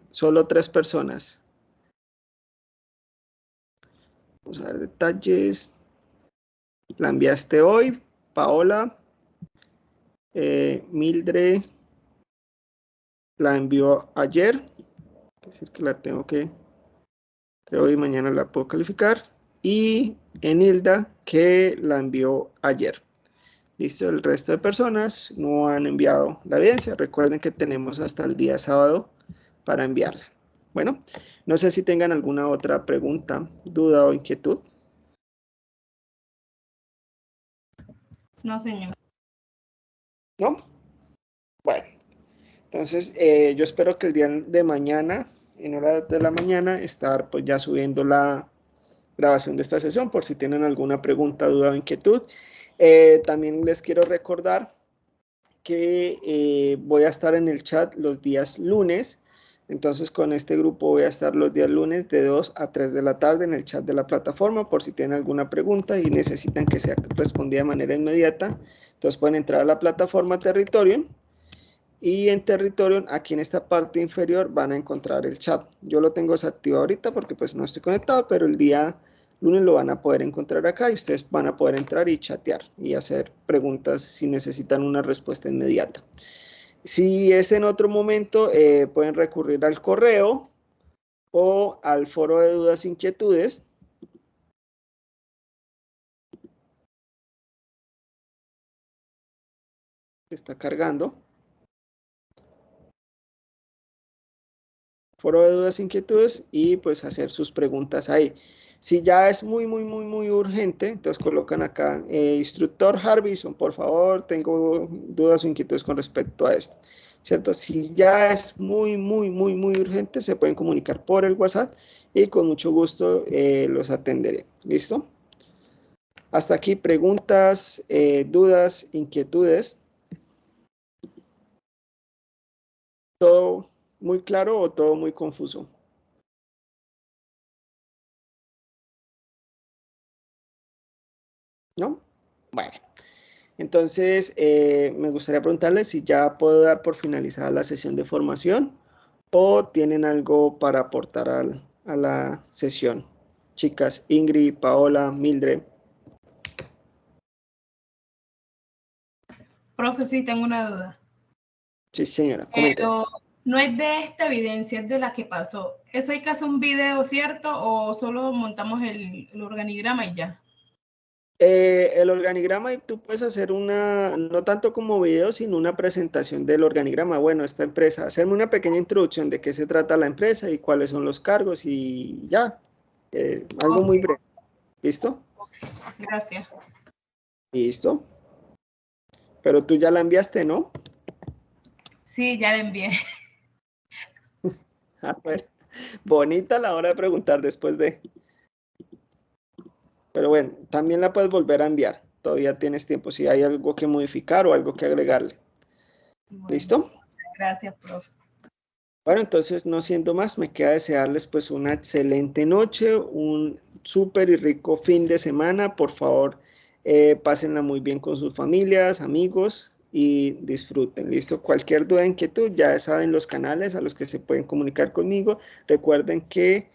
Solo 3 personas. Vamos a ver detalles. La enviaste hoy, Paola. Mildred la envió ayer. Es decir, que la tengo que hoy y mañana la puedo calificar. Y Enilda, que la envió ayer. Listo, el resto de personas no han enviado la evidencia. Recuerden que tenemos hasta el día sábado para enviarla. Bueno, no sé si tengan alguna otra pregunta, duda o inquietud. No, señor. ¿No? Bueno, entonces yo espero que el día de mañana, en horas de la mañana, estar pues ya subiendo la grabación de esta sesión por si tienen alguna pregunta, duda o inquietud. También les quiero recordar que voy a estar en el chat los días lunes. Entonces con este grupo voy a estar los días lunes de 2 a 3 de la tarde en el chat de la plataforma por si tienen alguna pregunta y necesitan que sea respondida de manera inmediata. Entonces pueden entrar a la plataforma Territorium y en Territorium aquí en esta parte inferior van a encontrar el chat. Yo lo tengo desactivado ahorita porque pues no estoy conectado, pero el día lunes lo van a poder encontrar acá y ustedes van a poder entrar y chatear y hacer preguntas si necesitan una respuesta inmediata. Si es en otro momento, pueden recurrir al correo o al foro de dudas e inquietudes. Está cargando. Foro de dudas e inquietudes y pues hacer sus preguntas ahí. Si ya es muy urgente, entonces colocan acá, instructor Harbison, por favor, tengo dudas o inquietudes con respecto a esto, ¿cierto? Si ya es muy urgente, se pueden comunicar por el WhatsApp y con mucho gusto los atenderé. ¿Listo? Hasta aquí preguntas, dudas, inquietudes. ¿Todo muy claro o todo muy confuso? ¿No? Bueno, entonces me gustaría preguntarles si ya puedo dar por finalizada la sesión de formación o tienen algo para aportar a la sesión. Chicas, Ingrid, Paola, Mildred. Profe, sí, tengo una duda. Sí, señora, comente. Pero no es de esta evidencia, es de la que pasó. ¿Eso hay que hacer un video, cierto? ¿O solo montamos el organigrama y ya? El organigrama, y tú puedes hacer una, no tanto como video, sino una presentación del organigrama. Bueno, esta empresa, hacerme una pequeña introducción de qué se trata la empresa y cuáles son los cargos y ya. Algo muy breve. ¿Listo? Gracias. Listo. Pero tú ya la enviaste, ¿no? Sí, ya la envié. A ver, bonita la hora de preguntar después de... Pero bueno, también la puedes volver a enviar. Todavía tienes tiempo si hay algo que modificar o algo que agregarle. Bueno, ¿listo? Gracias, profe. Bueno, entonces no siendo más, me queda desearles pues una excelente noche, un súper y rico fin de semana. Por favor, pásenla muy bien con sus familias, amigos y disfruten. ¿Listo? Cualquier duda, inquietud, ya saben los canales a los que se pueden comunicar conmigo. Recuerden que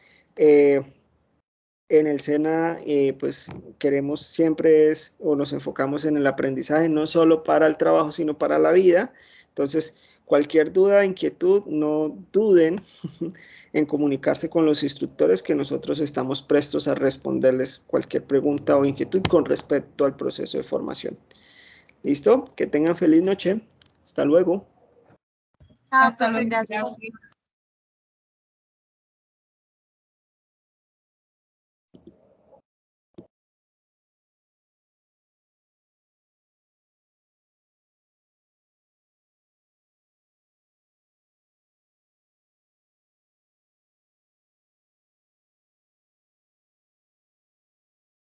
en el SENA, pues queremos siempre o nos enfocamos en el aprendizaje, no solo para el trabajo, sino para la vida. Entonces, cualquier duda, inquietud, no duden en comunicarse con los instructores que nosotros estamos prestos a responderles cualquier pregunta o inquietud con respecto al proceso de formación. ¿Listo? Que tengan feliz noche. Hasta luego. Chao, Hasta profe, luego. gracias. Gracias.